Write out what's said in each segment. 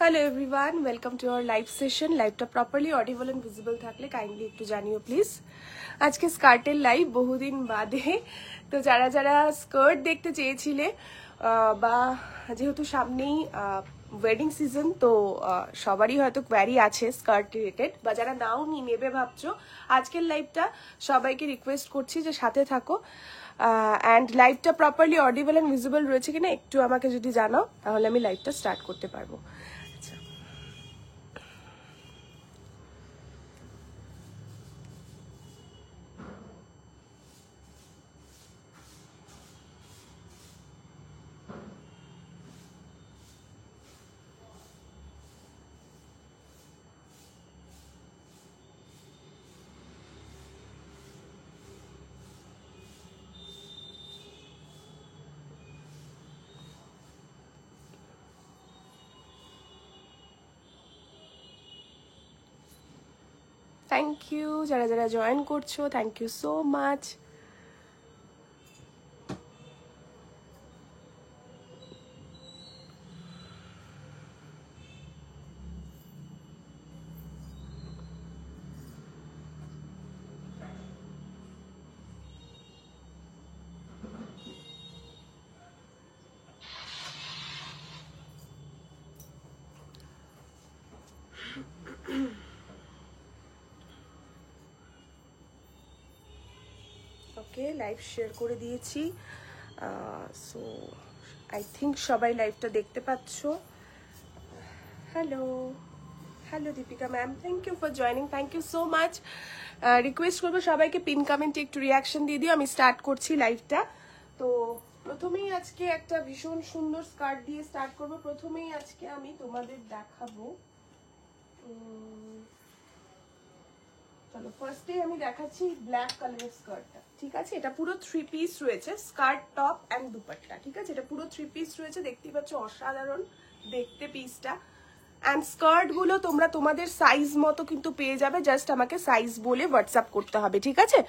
Hello everyone, welcome to our live session. Live-টা properly audible and visible থাকলে kindly একটু জানিও please. আজকে স্কার্টের live বহুদিন বাদে। তো যারা যারা স্কার্ট দেখতে চেয়েছিলে বা যেহেতু সামনেই ওয়েডিং সিজন, তো সবারই হয়তো কোয়ারি আছে স্কার্ট রিলেটেড, বা যারা নাও নেবে ভাবছো, আজকের লাইভটা সবাইকে রিকোয়েস্ট করছি যে সাথে থাকো। অ্যান্ড লাইভটা প্রপারলি অডিবল অ্যান্ড ভিজিবল রয়েছে কিনা একটু আমাকে যদি জানাও, তাহলে আমি লাইভটা স্টার্ট করতে পারবো। থ্যাংক ইউ যারা যারা জয়েন করছো, thank you so much. Okay, live share করে দিয়েছি। সো আই থিঙ্ক সবাই লাইভটা দেখতে পাচ্ছ। Hello hello Deepika ma'am, thank you for joining, thank you so much. Request করবো সবাইকে পিন কমেন্টে একটু রিয়াকশন দিয়ে দিও। আমি স্টার্ট করছি লাইভটা। তো প্রথমেই আজকে একটা ভীষণ সুন্দর স্কার্ট দিয়ে স্টার্ট করবো। প্রথমেই আজকে আমি তোমাদের দেখাবো, চলো ফার্স্টে আমি দেখাচ্ছি ব্ল্যাক কালারের স্কার্টটা। ঠিক আছে, এটা পুরো 3 পিস রয়েছে, স্কার্ট টপ অ্যান্ড দুপাট্টা। ঠিক আছে, এটা পুরো 3 পিস রয়েছে, দেখতেই পাচ্ছ অসাধারণ দেখতে পিসটা। অ্যান্ড স্কার্ট গুলো তোমরা তোমাদের সাইজ মতো কিন্তু পেয়ে যাবে, জাস্ট আমাকে সাইজ বলে হোয়াটসঅ্যাপ করতে হবে। ঠিক আছে,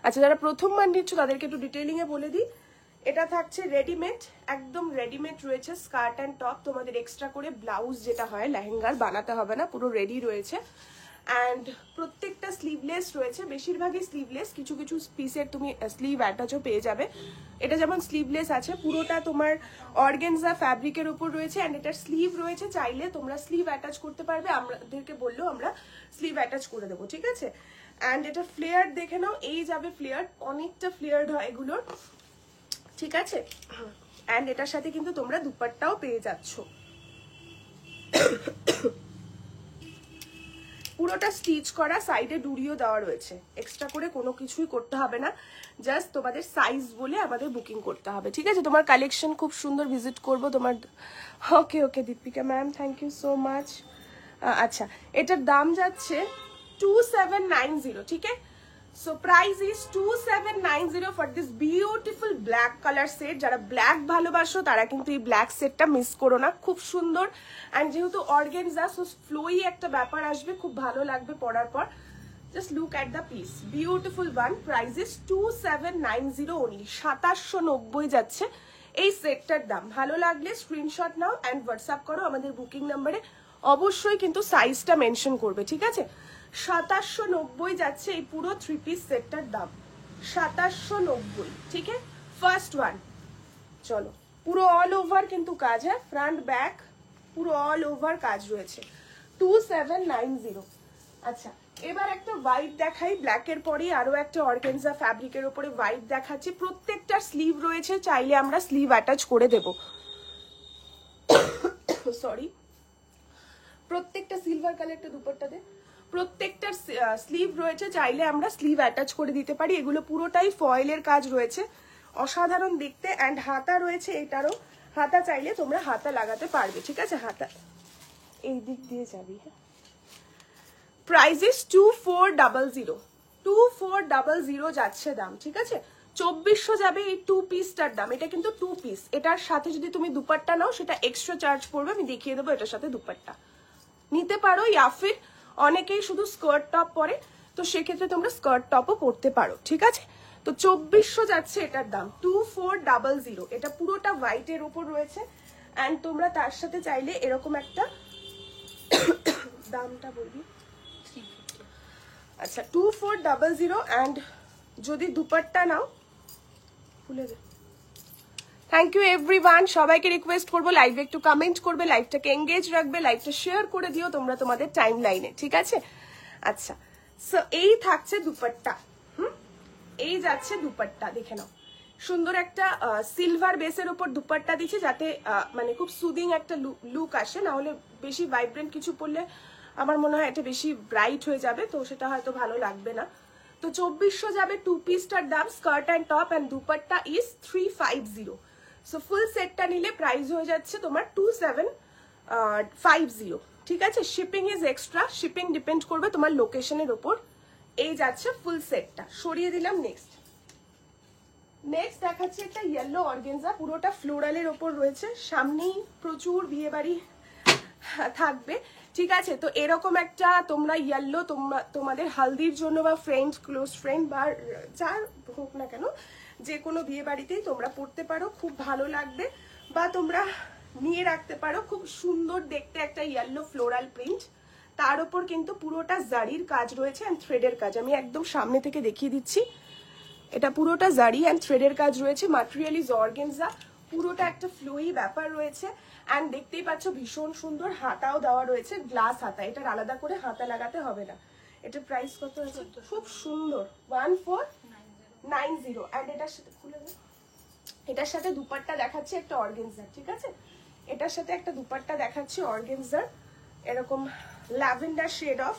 আচ্ছা যারা প্রথমবার নিচ্ছ তাদেরকে একটু ডিটেইলিং এ বলে দিই। এটা থাকছে রেডিমেড, একদম রেডিমেড রয়েছে স্কার্ট অ্যান্ড টপ। তোমাদের এক্সট্রা করে ব্লাউজ যেটা হয় লেহেঙ্গার বানাতে হবে না, পুরো রেডি রয়েছে। অ্যান্ড প্রত্যেকটা স্লিভলেস রয়েছে, বেশিরভাগই স্লিভলেস, কিছু কিছু পিসের তুমি স্লিভ অ্যাটাচও পেয়ে যাবে। এটা যেমন স্লিভলেস আছে, পুরোটা তোমার অর্গানজা ফ্যাব্রিকের উপর রয়েছে। অ্যান্ড এটার স্লিভ রয়েছে, চাইলে তোমরা স্লিভ অ্যাটাচ করতে পারবে, আমাদেরকে বললেও আমরা স্লিভ অ্যাটাচ করে দেবো। ঠিক আছে, অ্যান্ড এটা ফ্লেয়ার দেখে নাও, এই যাবে ফ্লেয়ার, অনেকটা ফ্লেয়ার্ড হয় এগুলোর। ঠিক আছে, অ্যান্ড এটার সাথে কিন্তু তোমরা দুপাট্টাও পেয়ে যাচ্ছ। পুরোটা স্টিচ করা, সাইডে ডুরিও দেওয়া রয়েছে, এক্সট্রা করে কোনো কিছুই করতে হবে না, জাস্ট তোমাদের সাইজ বলে আমাদের বুকিং করতে হবে। ঠিক আছে, তোমার কালেকশন খুব সুন্দর ভিজিট করব তোমার। Okay okay Deepika ma'am, thank you so much. আচ্ছা, এটার দাম যাচ্ছে 2790। ঠিক আছে, so price is 2790 for this beautiful black color set. যারা ব্ল্যাক ভালোবাসো তারা কিন্তু এই ব্ল্যাক সেটটা মিস করো না, খুব সুন্দর। অ্যান্ড যেহেতু অর্গানজা, সো ফ্লোই একটা ব্যাপার আসবে, খুব ভালো লাগবে পরার পর। Just look at the piece, beautiful one. Price is 2790 only, 2790 যাচ্ছে এই সেটটার দাম। ভালো লাগলে স্ক্রিনশট নাও অ্যান্ড হোয়াটসঅ্যাপ করো আমাদের বুকিং নাম্বারে। অবশ্যই কিন্তু সাইজটা মেনশন করবে। ঠিক আছে, 2790 যাচ্ছে এই পুরো 3 পিস সেটটার দাম, 2790। ঠিক আছে, ফার্স্ট ওয়ান। চলো, পুরো অল ওভার কিন্তু কাজ, হ্যাঁ, ফ্রন্ট ব্যাক পুরো অল ওভার কাজ রয়েছে, 2790। আচ্ছা, এবার একটা হোয়াইট দেখাই, ব্ল্যাকের পরে আরো একটা অর্গানজা ফ্যাব্রিকের উপরে হোয়াইট দেখাচ্ছি। প্রত্যেকটা স্লিভ রয়েছে, চাইলে আমরা স্লিভ অ্যাটাচ করে দেব। সরি, প্রত্যেকটা সিলভার কালারটা দুপাট্টাতে প্রত্যেকটার স্লিভ রয়েছে, চাইলে আমরা স্লিভ অ্যাটাচ করে দিতে পারি। এগুলো পুরোটাই ফয়েলের কাজ রয়েছে, অসাধারণ দেখতে। অ্যান্ড হাতা রয়েছে, এটারও হাতা চাইলে তোমরা হাতা লাগাতে পারবে। ঠিক আছে, হাতা এই দিক দিয়ে যাবি। হ্যাঁ, প্রাইস ইস 2400, 2400 যাচ্ছে দাম। ঠিক আছে, 2400 যাবে এই 2 পিসটার দাম। এটা কিন্তু 2 পিস, এটার সাথে যদি তুমি দুপাট্টা নাও সেটা এক্সট্রা চার্জ পড়বে, আমি দেখিয়ে দেবো এটার সাথে দুপাট্টা নিতে পারো। ইয়াফির অনেকেই শুধু স্কার্ট টপ পরে, তো সেক্ষেত্রে তোমরা স্কার্ট টপও পরতে পারো। ঠিক আছে, তো 2400 যাচ্ছে এটার দাম, 2400। এটা পুরোটা হোয়াইটের উপর রয়েছে। অ্যান্ড তোমরা তার সাথে চাইলে এরকম একটা দামটা বলবি? আচ্ছা 2400 অ্যান্ড যদি দুপাট্টা নাও খুলে দে। থ্যাংক ইউ এভরিওয়ান, সবাইকে রিকোয়েস্ট করবো লাইভে একটু কমেন্ট করবে, লাইভটাকে এঙ্গেজ রাখবে, লাইভটা শেয়ার করে দিও তোমরা তোমাদের টাইম লাইনে, ঠিক আছে? আচ্ছা সো এই থাকছে দুপাট্টা, এই যাচ্ছে দুপাট্টা, দেখে নাও সুন্দর একটা সিলভার বেসের উপর দুপাট্টা দিচ্ছে, যাতে মানে খুব সুদিং একটা লুক আসে, না হলে বেশি ভাইব্রেন্ট কিছু পরলে আমার মনে হয় এটা বেশি ব্রাইট হয়ে যাবে, তো সেটা হয়তো ভালো লাগবে না। তো 2400 যাবে টু পিসটার দাম, skirt and top and dupatta is 350। So full সেটটা নিলে প্রাইস হয়ে যাচ্ছে তোমার 2750, ঠিক আছে? Shipping is extra, shipping depend করবে তোমার লোকেশনের ওপর। এই যাচ্ছে ফুল সেটটা, সরিয়ে দিলাম। নেক্সট দেখাচ্ছি একটা ইয়েলো অর্গেনজা, পুরোটা ফ্লোরালের ওপর রয়েছে, সামনেই প্রচুর বিয়ে বাড়ি থাকবে, ঠিক আছে? তো এরকম একটা তোমরা ইয়েলো তোমাদের হালদির জন্য বা ফ্রেন্ড, ক্লোজ ফ্রেন্ড বা যার হোক না কেন, যে কোনো বিয়ে বাড়িতেই তোমরা পরতে পারো, খুব ভালো লাগবে, বা তোমরা নিয়ে রাখতে পারো। খুব সুন্দর দেখতে একটা ইয়েলো ফ্লোরাল প্রিন্ট, তার উপর কিন্তু পুরোটা জারির কাজ রয়েছে অ্যান্ড থ্রেডের কাজ। আমি একদম সামনে থেকে দেখিয়ে দিচ্ছি, এটা পুরোটা জারি অ্যান্ড থ্রেডের কাজ রয়েছে, ম্যাটেরিয়াল ইজ অর্গানজা, পুরোটা একটা ফ্লোই ব্যাপার রয়েছে অ্যান্ড দেখতেই পাচ্ছ ভীষণ সুন্দর হাতাও দেওয়া রয়েছে, গ্লাস হাতা, এটার আলাদা করে হাতা লাগাতে হবে না। এটার প্রাইস কত আছে? খুব সুন্দর 1490 অ্যান্ড এটার সাথে খুলে দাও, এটার সাথে দুপাট্টা দেখাচ্ছি একটা অর্গানজার, ঠিক আছে? এটার সাথে একটা দুপাট্টা দেখাচ্ছি অর্গানজার, এরকম ল্যাভেন্ডার শেড অফ,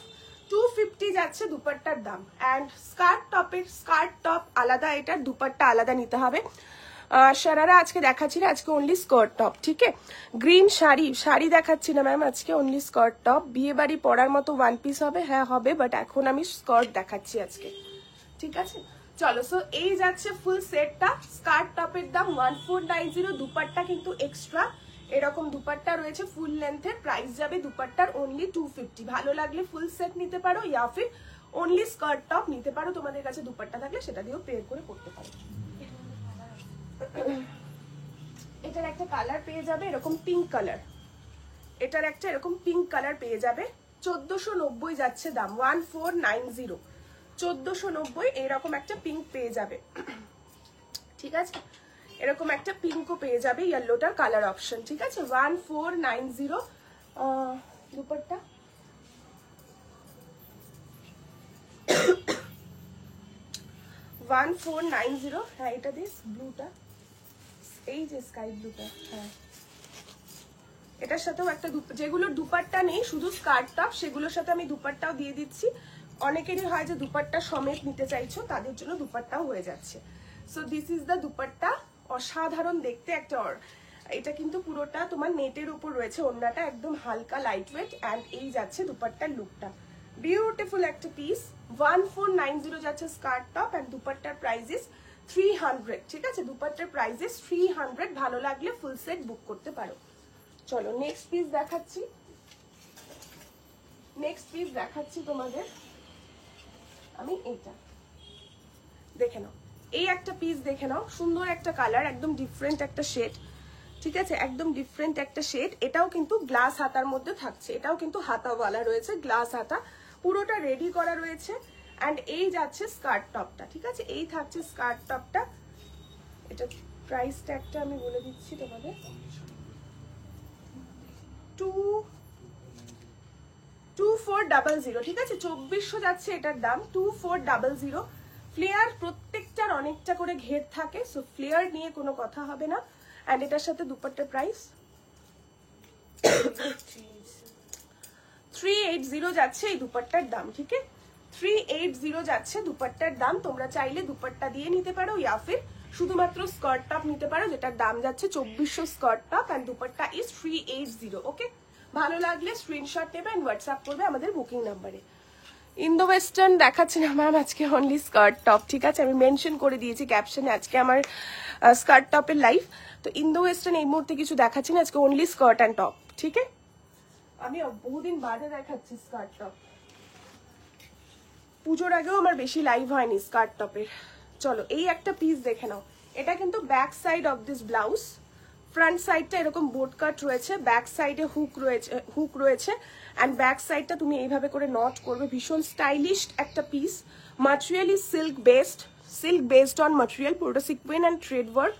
250 যাচ্ছে দুপাট্টার দাম। অ্যান্ড স্কার্ট টপ আলাদা, এটার দুপাট্টা আলাদা নিতে হবে। সারারা আজকে দেখাচ্ছি না, আজকে অনলি স্কার্ট টপ, ঠিক আছে? গ্রিন শাড়ি দেখাচ্ছি না ম্যাম, আজকে অনলি স্কার্ট টপ। বিয়ে বাড়ি পরার মতো ওয়ান পিস হবে, হ্যাঁ হবে, বাট এখন আমি স্কার্ট দেখাচ্ছি আজকে, ঠিক আছে? চলো, সো এই যাচ্ছে ফুল সেটটা, স্কার্ট টপের দাম 1490, দুপাট্টা কিন্তু এক্সট্রা, এরকম দুপাট্টা রয়েছে ফুল লেন্থের, প্রাইস যাবে দুপাট্টার অনলি 250। ভালো লাগলে ফুল সেট নিতে পারো, ইয়া ফির অনলি স্কার্ট টপ নিতে পারো, তোমাদের কাছে দুপাট্টা থাকলে সেটা দিয়েও পেয়ার করে পড়তে পারো। এটার একটা কালার পেয়ে যাবে এরকম পিঙ্ক কালার, এটার একটা এরকম পিঙ্ক কালার পেয়ে যাবে, 1490 যাচ্ছে দাম, 1490, 1490 এরকম একটা পিঙ্ক পেয়ে যাবে, ঠিক আছে? এরকম একটা পিঙ্কও পেয়ে যাবে, ইয়েলোটার কালার অপশন, ঠিক আছে? 1490 দুপাট্টা। হ্যাঁ এটা দিস ব্লুটা, এই যে স্কাই ব্লুটা, হ্যাঁ এটার সাথেও একটা যেগুলোর দুপাট্টা নেই শুধু স্কার্ট টপ, সেগুলোর সাথে আমি দুপাট্টাও দিয়ে দিচ্ছি। অনেকেরই হয় যে দুপাট্টা সমেত নিতে চাইছো, তাদের জন্য দুপাট্টাও হয়ে যাচ্ছে। So this is the dupatta, অসাধারণ দেখতে একটা। এটা কিন্তু পুরোটা তোমার নেটের উপর রয়েছে, ওড়নাটা একদম হালকা লাইট ওয়েট, অ্যান্ড এই যাচ্ছে দুপাট্টার লুকটা, বিউটিফুল একটা পিস। 1490 যাচ্ছে স্কার্ট টপ অ্যান্ড দুপাট্টার প্রাইস ইজ 300, ঠিক আছে? দুপাট্টার প্রাইস ইজ 300, ভালো লাগলে ফুল সেট বুক করতে পারো। চলো নেক্সট পিস দেখাচ্ছি তোমাদের আমি, এইটা দেখে নাও, এই একটা পিস দেখে নাও, সুন্দর একটা কালার, একদম ডিফারেন্ট একটা শেড, ঠিক আছে? একদম ডিফারেন্ট একটা শেড, এটাও কিন্তু গ্লাস হাতার মধ্যে থাকছে, এটাও কিন্তু হাতাওয়ালা রয়েছে, গ্লাস হাতা, পুরোটা রেডি করা রয়েছে। অ্যান্ড এই যাচ্ছে স্কার্ট টপটা, ঠিক আছে? এই থাকছে স্কার্ট টপটা, এটা প্রাইস ট্যাগটা আমি বলে দিচ্ছি তোমাদের, 2400, ঠিক আছে? 2400 যাচ্ছে এটার দাম, 2400। ফ্লেয়ার প্রত্যেকটার অনেকটা করে ঘের থাকে, সো ফ্লেয়ার নিয়ে কোনো কথা হবে না। অ্যান্ড এটার সাথে দুপাট্টার প্রাইস 380 যাচ্ছে এই দুপাট্টার দাম, ঠিক আছে? 380 যাচ্ছে দুপাট্টার দাম। তোমরা চাইলে দুপাট্টা দিয়ে নিতে পারো, ইয়া ফির শুধুমাত্র স্কার্ট টপ নিতে পারো, যেটার দাম যাচ্ছে 2400 skirt top and dupatta is 380, ওকে? ভালো লাগলে স্ক্রিনশট নেবে অ্যান্ড হোয়াটসঅ্যাপ করবে আমাদের বুকিং নাম্বারে। ইন্দো ওয়েস্টার্ন দেখাচ্ছি না ম্যাম, আজকে অনলি স্কার্ট টপ, ঠিক আছে? আমি মেনশন করে দিয়েছি ক্যাপশনে আজকে আমার স্কার্ট টপের লাইভ, তো ইন্দো ওয়েস্টার্ন এই মুহূর্তে কিছু দেখাচ্ছি না, আজকে অনলি স্কার্ট অ্যান্ড টপ, ঠিক আছে? আমি বহুদিন বাদে দেখাচ্ছি স্কার্ট টপ, পুজোর আগেও আমার বেশি লাইভ হয়নি স্কার্ট টপের। চলো এই একটা পিস দেখে নাও, এটা কিন্তু back side of this blouse, front সাইডটা এরকম বোট কাট রয়েছে, ব্যাক সাইডে হুক রয়েছে অ্যান্ড ব্যাক সাইডটা তুমি এইভাবে করে নট করবে। ভীষণ স্টাইলিশ একটা piece. Material is silk based on material, পুরোটা sequin and thread work.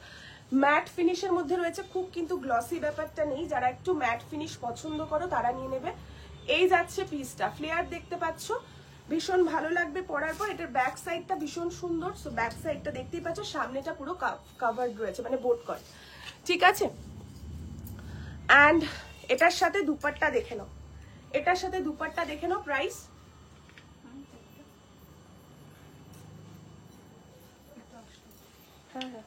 Matte ফিনিশের মধ্যে রয়েছে, খুব কিন্তু গ্লসি ব্যাপারটা নেই। যারা একটু ম্যাট ফিনিশ পছন্দ করো তারা নিয়ে নেবে। এই যাচ্ছে পিসটা, ফ্লেয়ার দেখতে পাচ্ছ, ভীষণ ভালো লাগবে পরার পর। এটার ব্যাক সাইডটা ভীষণ সুন্দর। সো ব্যাক সাইডটা দেখতেই পাচ্ছ, সামনেটা পুরো কাভার্ড রয়েছে, মানে বোট কট, ঠিক আছে। অ্যান্ড এটার সাথে দুপাট্টা দেখে নাও, এটার সাথে দুপাট্টা দেখে নাও। প্রাইস হ্যাঁ,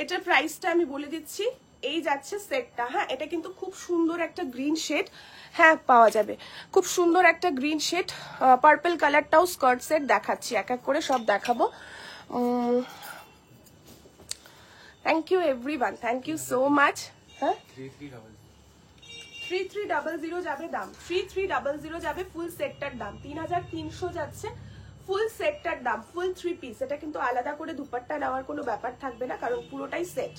এটার প্রাইসটা আমি বলে দিচ্ছি। এই যাচ্ছে সেটটা, হ্যাঁ এটা কিন্তু খুব সুন্দর একটা গ্রিন শেড, হ্যাঁ পাওয়া যাবে, খুব সুন্দর একটা গ্রিন শেড। পার্পল কালারটাও স্কার্ট সেট দেখাচ্ছি, এক এক করে সব দেখাবো। Thank you everyone, thank you so much. হ্যাঁ 3300 যাবে দাম, 3300 যাবে ফুল সেটটার দাম। 3300 যাচ্ছে ফুল সেটটার দাম, ফুল 3 পিস। এটা কিন্তু আলাদা করে দুপাট্টা নেওয়ার কোনো ব্যাপার থাকবে না, কারণ পুরোটাই সেট।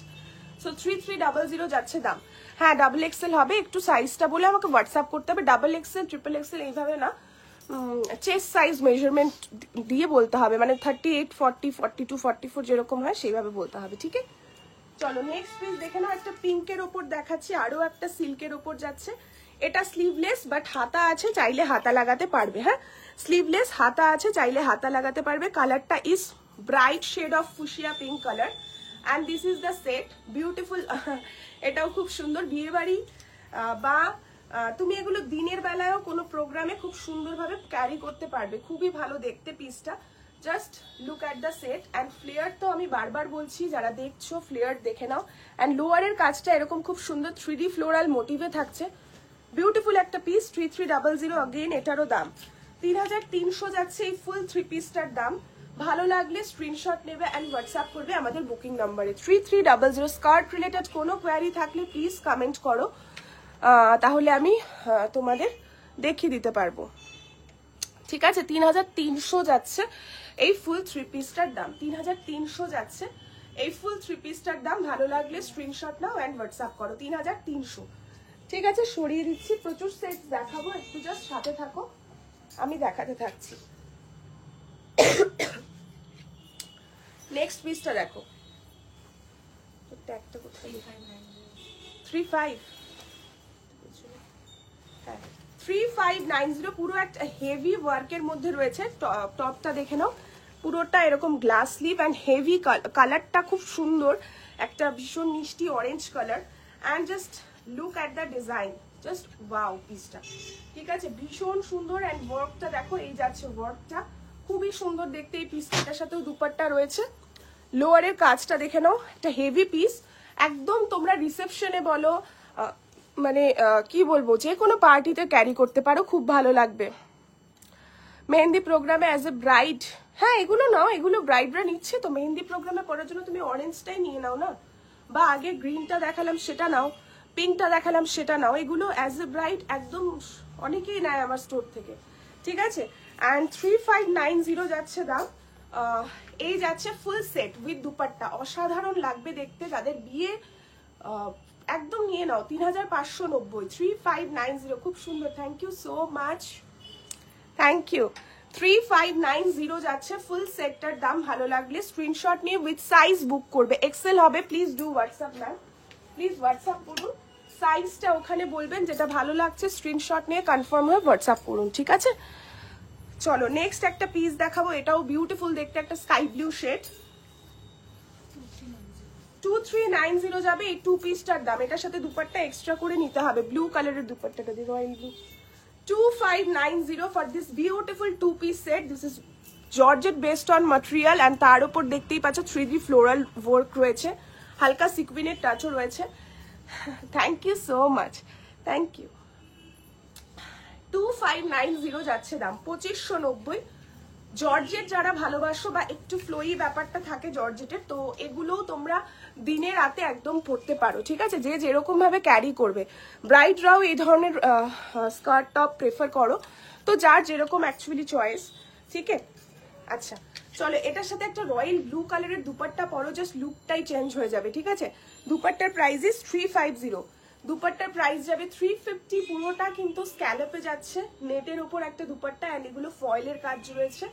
সো 3300 যাচ্ছে দাম। হ্যাঁ ডাবল এক্সেল হবে, একটু সাইজটা বলে আমাকে হোয়াটসঅ্যাপ করতে হবে। ডাবল এক্সেল ট্রিপল এক্সেল এইভাবে না, চেস্ট সাইজ মেজারমেন্ট দিয়ে বলতে হবে, মানে 38, 40, 42, 44 যেরকম হয় সেইভাবে বলতে হবে, ঠিক আছে। চলো নেক্সট পিস দেখে নাও। একটা পিঙ্কের ওপর দেখাচ্ছি, আরো একটা সিল্কের ওপর যাচ্ছে। এটা স্লিভলেস বাট হাতা আছে, চাইলে হাতা লাগাতে পারবে। হ্যাঁ স্লিভলেস, হাতা আছে, চাইলে হাতা লাগাতে পারবে। কালারটা is bright shade of fuchsia pink colour and this is the set. Beautiful, এটাও খুব সুন্দর। বিয়ে বাড়ি বা তুমি এগুলো দিনের বেলায়ও কোনো প্রোগ্রামে খুব সুন্দরভাবে ক্যারি করতে পারবে, খুবই ভালো দেখতে পিসটা। Just look at the set and flare তো আমি বারবার বলছি, যারা দেখছো ফ্লেয়ার দেখে নাও। অ্যান্ড লোয়ারের কাজটা এরকম খুব সুন্দর 3D ফ্লোরাল মোটিভে থাকছে, বিউটিফুল একটা পিস। 3300 অগেন এটারও দাম। 3300 যাচ্ছে এই ফুল 3 পিসটার দাম। ভালো লাগলে স্ক্রিনশট নেবে অ্যান্ড হোয়াটসঅ্যাপ করবে আমাদের বুকিং নাম্বারে 3300। স্কার্ট রিলেটেড কোনো কোয়ারি থাকলে প্লিজ কমেন্ট করো, তাহলে আমি তোমাদের দেখিয়ে দিতে পারবো, ঠিক আছে। 3300 যাচ্ছে এই ফুল 3 পিসটার দাম। 3300 যাচ্ছে এই ফুল 3 পিসটার দাম। ভালো লাগলে স্ক্রিনশট নাও অ্যান্ড হোয়াটসঅ্যাপ করো। 3300, ঠিক আছে। সরিয়ে দিচ্ছি, প্রচুর সেট দেখাবো, একটু জাস্ট সাথে থাকো, আমি দেখাতে থাকছি। নেক্সট পিসটা দেখো, একটা কোথায় 35, হ্যাঁ 3590, পুরো একটা হেভি ওয়ার্কের মধ্যে রয়েছে। টপটা দেখে নাও, পুরোটা এরকম গ্লাস স্লিভ অ্যান্ড হেভি কালারটা খুব সুন্দর, একটা ভীষণ মিষ্টি orange colour. And just look at the design, just wow পিসটা, ঠিক আছে, ভীষণ সুন্দর। অ্যান্ড ওয়ার্কটা দেখো, এই যাচ্ছে ওয়ার্কটা, খুবই সুন্দর দেখতে এই পিসটার সাথেও দুপাট্টা রয়েছে। লোয়ারের কাজটা দেখে নাও, একটা হেভি পিস, একদম তোমরা রিসেপশনে বলো, মানে কি বলবো, যে কোনো পার্টিতে ক্যারি করতে পারো, খুব ভালো লাগবে। মেহেন্দি প্রোগ্রামে অ্যাজ এ ব্রাইড, হ্যাঁ এগুলো নাও, এগুলো ব্রাইডরা নিচ্ছে তো মেহেন্দি প্রোগ্রামে পরার জন্য, তুমি অরেঞ্জটাই নিয়ে নাও না, বা আগে গ্রিনটা দেখালাম সেটা নাও, পিঙ্কটা দেখালাম সেটা নাও। এগুলো অ্যাজ এ ব্রাইড একদম অনেকেই নেয় আমার স্টোর থেকে, ঠিক আছে। অ্যান্ড 3590 যাচ্ছে দাম। এই যাচ্ছে ফুল সেট উইথ দুপাট্টা, অসাধারণ লাগবে দেখতে, যাদের বিয়ে একদম নিয়ে নাও। 3590, 3590, খুব সুন্দর। Thank you so much, thank you. 3590 যাচ্ছে ফুল সেটটার দাম। ভালো লাগলে স্ক্রিনশট নিয়ে উইথ সাইজ বুক করবে। এক্সেল হবে, please do WhatsApp ma'am, please WhatsApp করুন, সাইজটা ওখানে বলবেন, যেটা ভালো লাগছে স্ক্রিনশট নিয়ে কনফার্ম হয়ে হোয়াটসঅ্যাপ করুন, ঠিক আছে। চলো নেক্সট একটা পিস দেখাবো, এটাও বিউটিফুল দেখতে, একটা স্কাই ব্লু শেড। 2390 যাবে এই 2 পিসটার দাম। এটার সাথে দুপাট্টা এক্সট্রা করে নিতে হবে, ব্লু কালারের দুপাট্টাটা দিয়ে, royal blue. 2590 for this beautiful 2 piece set. This is georgette based on material and তার উপর দেখতেই পাচ্ছ 3D ফ্লোরাল ওয়ার্ক রয়েছে, হালকা সিকুইনের টাচও রয়েছে। Thank you so much, thank you. 2590 যাচ্ছে দাম। 2590। জর্জেট যারা ভালোবাসো বা একটু ফ্লোই ব্যাপারটা থাকে জর্জেটের, তো এগুলোও তোমরা দিনে রাতে একদম পরতে পারো, ঠিক আছে, যে যেরকম ভাবে ক্যারি করবে। ব্রাইডরাও এই ধরনের স্কার্ট টপ প্রেফার করো, তো যার যেরকম অ্যাকচুয়ালি চয়েস, ঠিক আছে। আচ্ছা চলো এটার সাথে একটা রয়্যাল ব্লু কালারের দুপাট্টা পরো, জাস্ট লুকটাই চেঞ্জ হয়ে যাবে, ঠিক আছে। দুপাট্টার প্রাইস ইস 350, দুপাট্টার প্রাইস যাবে 350। পুরোটা কিন্তু স্ক্যালপে যাচ্ছে, নেটের উপর একটা দুপাট্টা, অ্যান্ড এগুলো ফয়েলের কাজ রয়েছে।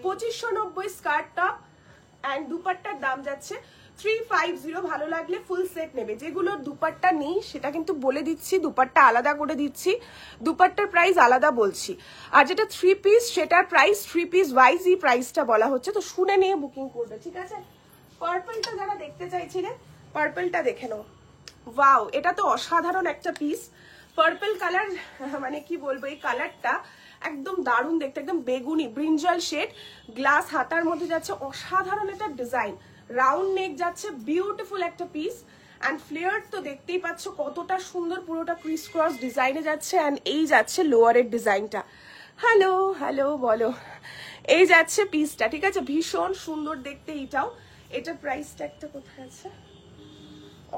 2590 স্কার্ট টপ অ্যান্ড দুপাট্টার দাম যাচ্ছে 350। ভালো লাগলে ফুল সেট নেবে। যেগুলোর দুপাট্টা নেই সেটা কিন্তু বলে দিচ্ছি, দুপাট্টা আলাদা করে দিচ্ছি, দুপাট্টার প্রাইস আলাদা বলছি। আর যেটা 3 পিস সেটার প্রাইস 3 পিস ওয়াইজ এই প্রাইসটা বলা হচ্ছে, তো শুনে নিয়ে বুকিং করবে, ঠিক আছে। পার্পলটা যারা দেখতে চাইছিলেন পার্পলটা দেখে নাও। ওয়াও, এটা তো অসাধারণ একটা পিস। পার্পল কালার, মানে কি বলবো, এই কালারটা একদম দারুণ দেখতে, একদম বেগুনি ব্রিঞ্জাল শেড, গ্লাস হাতার মধ্যে যাচ্ছে, অসাধারণ একটা ডিজাইন, রাউন্ড নেক যাচ্ছে, বিউটিফুল একটা পিস। অ্যান্ড ফ্লেয়ার তো দেখতেই পাচ্ছ কতটা সুন্দর, পুরোটা ক্রিস ক্রস ডিজাইনে যাচ্ছে। অ্যান্ড এই যাচ্ছে লোয়ারের ডিজাইনটা। হ্যালো হ্যালো বলো, এই যাচ্ছে পিসটা, ঠিক আছে, ভীষণ সুন্দর দেখতে এইটাও। এটার প্রাইসটা একটা কোথায় আছে,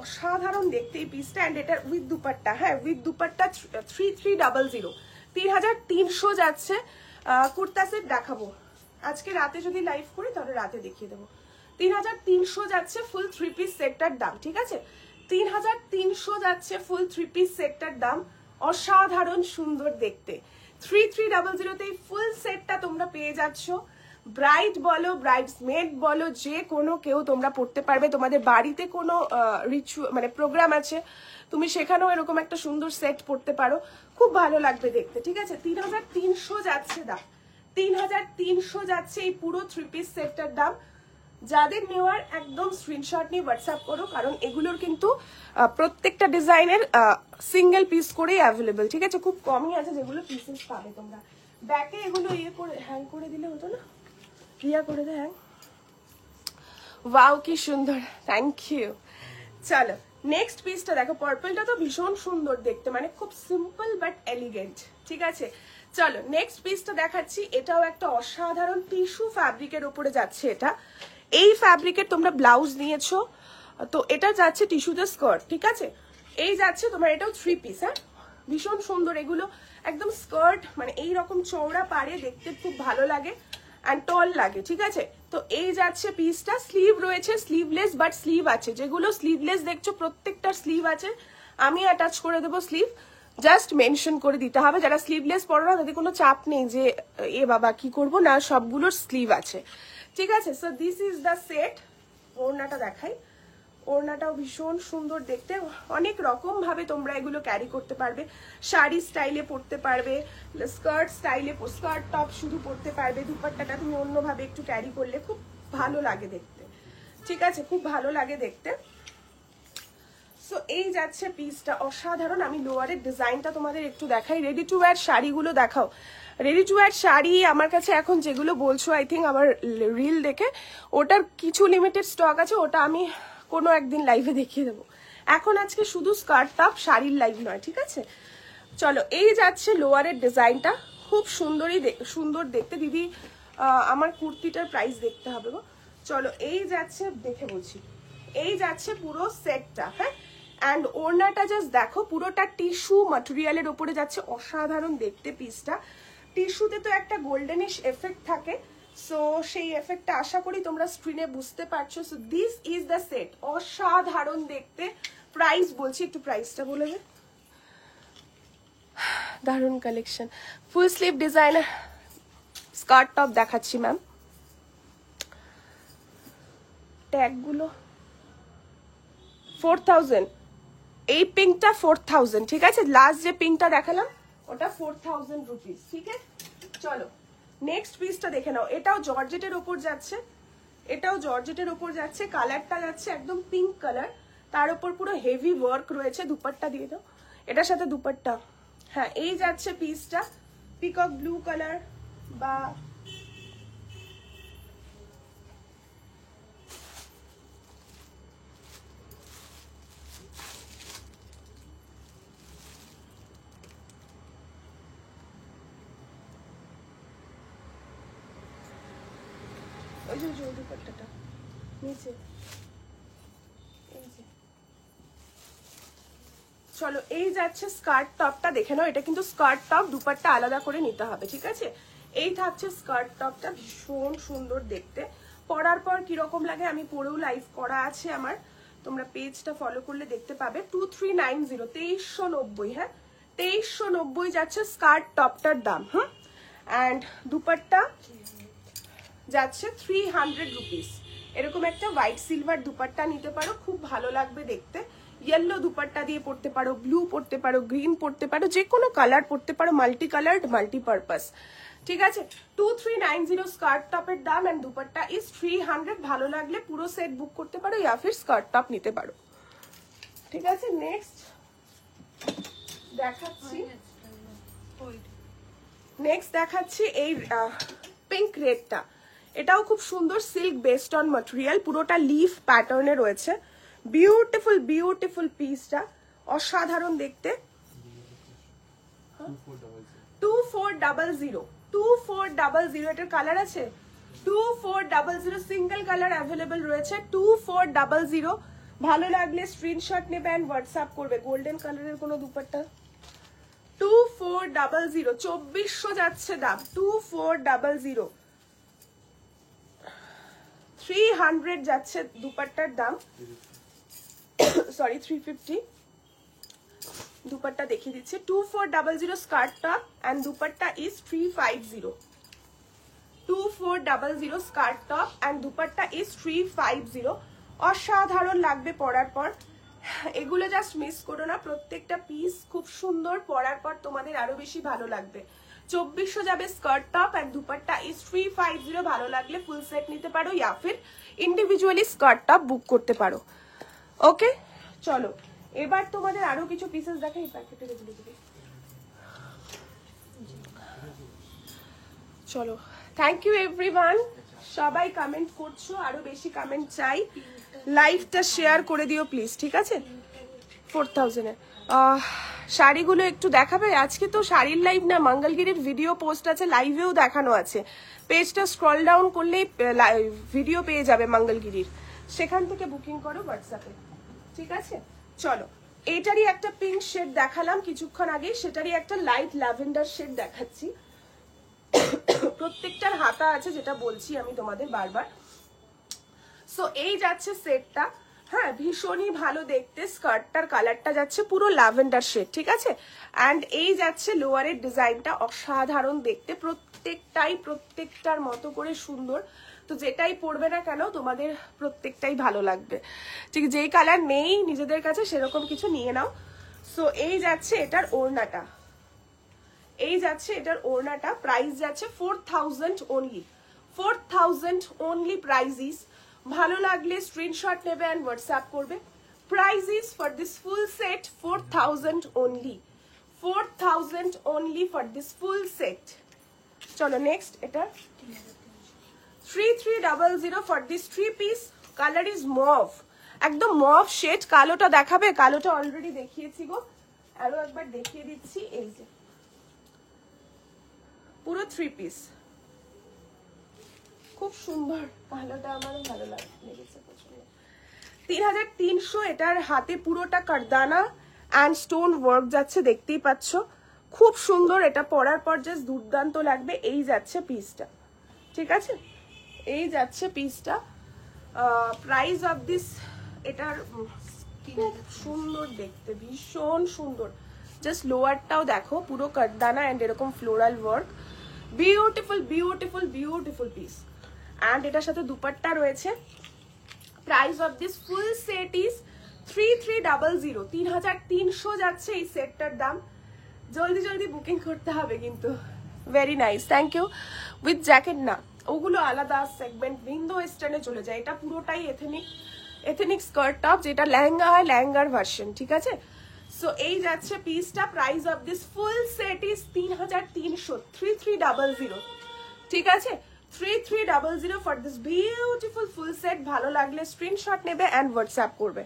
অসাধারণ দেখতে এই পিসটা। অ্যান্ড এটার উইথ দুপাট্টা, হ্যাঁ উইথ দুপাট্টা 3300, 3300 যাচ্ছে। কুর্তা সেট দেখাবো আজকে রাতে, যদি লাইভ করি তাহলে রাতে দেখিয়ে দেবো। 3300 যাচ্ছে ফুল 3 পিস সেটটার দাম, ঠিক আছে, 3300 যাচ্ছে ফুল 3 পিস সেটটার দাম। অসাধারণ সুন্দর দেখতে, 3300 এই ফুল সেটটা তোমরা পেয়ে যাচ্ছ। ব্রাইড বলো, ব্রাইডসমেড বলো, যে কোনো কেউ তোমরা পড়তে পারবে। তোমাদের বাড়িতে কোনো মানে প্রোগ্রাম আছে, তুমি সেখানেও এরকম একটা সুন্দর সেট পড়তে পারো, খুব ভালো লাগবে দেখতে, ঠিক আছে। 3300 যাচ্ছে দাম, 3300 যাচ্ছে এই পুরো 3 পিস সেটটার দাম। যাদের নেওয়ার একদম স্ক্রিনশট নিয়ে হোয়াটসঅ্যাপ করো, কারণ এগুলোর কিন্তু প্রত্যেকটা ডিজাইনের সিঙ্গেল পিস করেই অ্যাভেলেবেল, ঠিক আছে, খুব কমই আছে যেগুলো পিসেস পাবে তোমরা। ব্যাকে এগুলো ইয়ে করে হ্যাং করে দিলে হতো না, রিয়া করে দে হ্যাং। ওয়াও কি সুন্দর, থ্যাংক ইউ। চলো নেক্সট পিসটা দেখো, পার্পলটা তো ভীষণ সুন্দর দেখতে, মানে খুব সিম্পল বাট এলিগেন্ট, ঠিক আছে। চলো নেক্সট পিসটা দেখাচ্ছি, এটাও একটা অসাধারণ টিস্যু ফ্যাব্রিকের উপরে যাচ্ছে। এটা এই ফ্যাব্রিকের তোমরা ব্লাউজ নিয়েছো, তো এটা যাচ্ছে টিস্যুতে স্কার্ট, ঠিক আছে। এই যাচ্ছে তোমার, এটাও 3 পিস, হ্যাঁ ভীষণ সুন্দর। এগুলো একদম স্কার্ট, মানে এইরকম চওড়া পারে, দেখতে খুব ভালো লাগে অ্যান্ড টল লাগে, ঠিক আছে। তো এই যাচ্ছে পিসটা, স্লিভ রয়েছে, স্লিভলেস বাট স্লিভ আছে। যেগুলো স্লিভলেস দেখছো প্রত্যেকটার স্লিভ আছে, আমি অ্যাটাচ করে দেবো স্লিভ, জাস্ট মেনশন করে দিতে হবে। যারা স্লিভলেস পরো না তাদের কোনো চাপ নেই যে এ বাবা কি করবো না, সবগুলোর স্লিভ আছে, ঠিক আছে। So this is the set. ওড়নাটা দেখাই, ওড়নাটাও ভীষণ সুন্দর দেখতে, অনেক রকম ভাবে তোমরা এগুলো ক্যারি করতে পারবে। শাড়ি স্টাইলে পরতে পারবে, স্কার্ট স্টাইলে, স্কার্ট টপ শুধু পরতে পারবে, দুপাট্টাটা তুমি অন্যভাবে একটু ক্যারি করলে খুব ভালো লাগে দেখতে, ঠিক আছে, খুব ভালো লাগে দেখতে। সো এই যাচ্ছে পিসটা, অসাধারণ। আমি লোয়ারের ডিজাইনটা তোমাদের একটু দেখাই। রেডি টু ওয়্যার শাড়িগুলো দেখাও। রেডি টু ওয়্যার শাড়ি আমার কাছে এখন যেগুলো বলছো, আই থিঙ্ক আমার রিল দেখে, ওটার কিছু লিমিটেড স্টক আছে, ওটা আমি কোনো একদিন লাইভে দেখিয়ে দেবো। এখন আজকে শুধু স্কার্ট টপ, শাড়ির লাইভ নয়, ঠিক আছে। চলো এই যাচ্ছে লোয়ারের ডিজাইনটা, খুব সুন্দরই সুন্দর দেখতে। দিদি আমার কুর্তিটার প্রাইস দেখতে হবে গো। চলো এই যাচ্ছে, দেখে বলছি, এই যাচ্ছে পুরো সেটটা, হ্যাঁ। অ্যান্ড ওড়নাটা জাস্ট দেখো, পুরোটা টিস্যু ম্যাটেরিয়ালের ওপরে যাচ্ছে, অসাধারণ দেখতে পিসটা। টিস্যুতে তো একটা গোল্ডেনিশ এফেক্ট থাকে, সো সেই এফেক্টটা আশা করি তোমরা স্ক্রিনে বুঝতে পারছো। So this is the set, অসাধারণ দেখতে। প্রাইস বলছি, একটু প্রাইসটা বলে দে। দারুণ collection, full sleeve designer skirt top দেখাচ্ছি ম্যাম। ট্যাগগুলো 4000, এই পিঙ্কটা 4000, ঠিক আছে। লাস্ট যে পিঙ্কটা দেখালাম ওটা 4000 রুপিস, ঠিক আছে। চলো নেক্সট পিসটা দেখে নাও। এটাও জর্জেটের ওপর যাচ্ছে, এটাও জর্জেটের ওপর যাচ্ছে। কালারটা যাচ্ছে একদম পিঙ্ক কালার, তার উপর পুরো হেভি ওয়ার্ক রয়েছে। দুপাট্টা দিয়ে দাও, এটার সাথে দুপাট্টা, হ্যাঁ। এই যাচ্ছে পিসটা, পিকক ব্লু কালার বা ওই যে দুপাট্টাটা নিচে, এই যে। চলো এই যাচ্ছে স্কার্ট টপটা দেখে নাও। এটা কিন্তু স্কার্ট টপ, দুপাট্টা আলাদা করে নিতে হবে, ঠিক আছে। এই থাকছে স্কার্ট টপটা, ভীষণ সুন্দর দেখতে। পরার পর কিরকম লাগে আমি পরেও লাইভ করা আছে আমার, তোমরা পেজটা ফলো করলে দেখতে পাবে। 2390, 2390, হ্যাঁ 2390 যাচ্ছে স্কার্ট টপটার দাম। হ্যাঁ, অ্যান্ড দুপাট্টা যাচ্ছে 300 রুপিস। এরকম একটা হোয়াইট সিলভার দুপাট্টা নিতে পারো, খুব ভালো লাগবে দেখতে। ইয়েলো দুপাট্টা দিয়ে পড়তে পারো, ব্লু পড়তে পারো, গ্রিন পড়তে পারো, যে কোনো কালার পড়তে পারো, মাল্টি কালার্ড, মাল্টিপারপাস। ঠিক আছে, 2390 স্কার্ট টপের দাম, অ্যান্ড দুপাট্টা ইজ 300। ভালো লাগলে পুরো সেট বুক করতে পারো, ইয়া ফির স্কার্ট টপ নিতে পারো। ঠিক আছে, নেক্সট দেখাচ্ছি এই পিঙ্ক রেডটা। এটাও খুব সুন্দর, সিল্ক বেসড অন ম্যাটেরিয়াল, পুরোটা লিফ প্যাটার্নে রয়েছে। বিউটিফুল বিউটিফুল পিসটা, অসাধারণ দেখতে। 2400 এটার কালার আছে, 2400 সিঙ্গেল কালার অ্যাভেলেবল রয়েছে। 2400 ভালো লাগলে স্ক্রিনশট নেবে এন্ড হোয়াটসঅ্যাপ করবে। গোল্ডেন কালারের কোনো দুপাট্টা 2400, 2400 যাচ্ছে দাম। 2400, 300 যাচ্ছে দুপাট্টার দাম, সরি 350। দুপাট্টা দেখিয়ে দিচ্ছে, 2400 skirt top and dupatta is 350। 2400 skirt top and dupatta is 350। অসাধারণ লাগবে পরার পর, এগুলো জাস্ট মিস করো না, প্রত্যেকটা পিস খুব সুন্দর, পরার পর তোমাদের আরো বেশি ভালো লাগবে। 2400 যাবে skirt top and dupatta is 350। ভালো লাগলে ফুল সেট নিতে পারো, ইয়া ফির ইন্ডিভিজুয়ালি স্কার্ট টপ বুক করতে পারো। ওকে, চলো এবার তোমাদের আরো কিছু পিসেস দেখাই। প্যাকেটে রেখে দিই, চলো। থ্যাংক ইউ এভরিওয়ান, সবাই কমেন্ট করছো, আরো বেশি কমেন্ট চাই। লাইভটা শেয়ার করে দিও প্লিজ, ঠিক আছে। 4000 এ শাড়িগুলো একটু দেখাবে আজকে। তো শাড়ির লাইভ না, মঙ্গলগিরির ভিডিও পোস্ট আছে, লাইভেও দেখানো আছে। পেজটা স্ক্রল ডাউন করলেই ভিডিও পেয়ে যাবে মঙ্গলগিরির, সেখান থেকে বুকিং করো হোয়াটসঅ্যাপে, ঠিক আছে। চলো, এটারই একটা পিঙ্ক শেড দেখালাম কিছুক্ষণ আগে, সেটারই একটা লাইট ল্যাভেন্ডার শেড দেখাচ্ছি। প্রত্যেকটার হাতা আছে, যেটা বলছি আমি তোমাদের বারবার। সো এই যাচ্ছে সেটটা, হ্যাঁ ভীষণই ভালো দেখতে। স্কার্টটার কালারটা যাচ্ছে পুরো ল্যাভেন্ডার শেড, ঠিক আছে। অ্যান্ড এই যাচ্ছে লোয়ারের ডিজাইনটা, অসাধারণ দেখতে। প্রত্যেকটার মতো করে সুন্দর। তো যেটাই পরবে না কেন তোমাদের প্রত্যেকটাই ভালো লাগবে, ঠিক। যেই কালার নেই নিজেদের কাছে সেরকম কিছু নিয়ে নাও। সো এই যাচ্ছে এটার ওড়নাটা, প্রাইস যাচ্ছে 4000 অনলি। 4000 only price is. ভালো লাগলে স্ক্রিনশট নেবে এন্ড হোয়াটসঅ্যাপ করবে। Price is for this full set 4000 only. 4000 only for this full set. চলো নেক্সট, এটা 3300 for this 3 piece. Colour is mauve, একদম মভ শেড। কালোটা দেখাবে? কালোটা অলরেডি দেখিয়েছি গো, আরো একবার দেখিয়ে দিচ্ছি। এই যে পুরো 3 পিস, খুব সুন্দর। কালোটা আমারও ভালো লেগেছে প্রচন্ড। 3300, এটার হাতে পুরোটা কারদানা অ্যান্ড স্টোন ওয়ার্ক যাচ্ছে, দেখতেই পাচ্ছ, খুব সুন্দর। এটা পরার পর জাস্ট দুর্দান্ত লাগবে। এই যাচ্ছে পিসটা, ঠিক আছে, এই যাচ্ছে পিসটা। প্রাইস অফ দিস, এটার খুব সুন্দর দেখতে, ভীষণ সুন্দর। জাস্ট লোয়ারটাও দেখো, পুরো কারদানা অ্যান্ড এরকম floral work. Beautiful beautiful beautiful piece. And এটার সাথে দুপাট্টা রয়েছে। Price of this full set is 3300। 3300 যাচ্ছে এই সেটটার দাম। জলদি জলদি বুকিং করতে হবে কিন্তু। Very nice, thank you. With jacket না, ওগুলো আলাদা সেগমেন্ট, ভিন্দো ওয়েস্টার্নে চলে যায়। এটা পুরোটাই এথেনিক স্কার্ট টপ, যেটা লেহেঙ্গা হয়, লেহেঙ্গার ভার্সন, ঠিক আছে। সো এই যাচ্ছে পিসটা। Price of this full set is 3300। 3300, ঠিক আছে। 3300 for this beautiful full set. ভালো লাগলে স্ক্রিনশট নেবে এন্ড হোয়াটসঅ্যাপ করবে।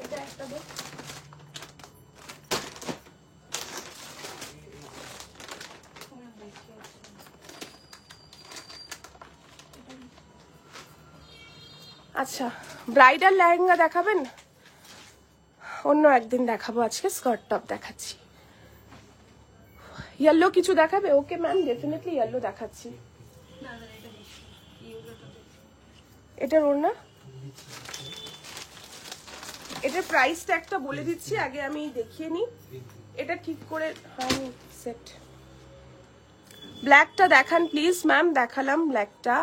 এটা একটা দেখ, আচ্ছা ব্রাইডাল লেহেঙ্গা দেখাবেন? অন্য একদিন দেখাবো, আজকে স্কার্ট টপ দেখাচ্ছি। ইয়েলো কিছু দেখাবে? ওকে ম্যাম, ডেফিনেটলি ইয়েলো দেখাচ্ছি। এটার ওর না, এটার প্রাইস ট্যাগটা বলে দিচ্ছি, আগে আমি দেখিয়ে নিই। এটা ঠিক করে সেট। ব্ল্যাকটা দেখান প্লিজ ম্যাম। দেখালাম ব্ল্যাকটা,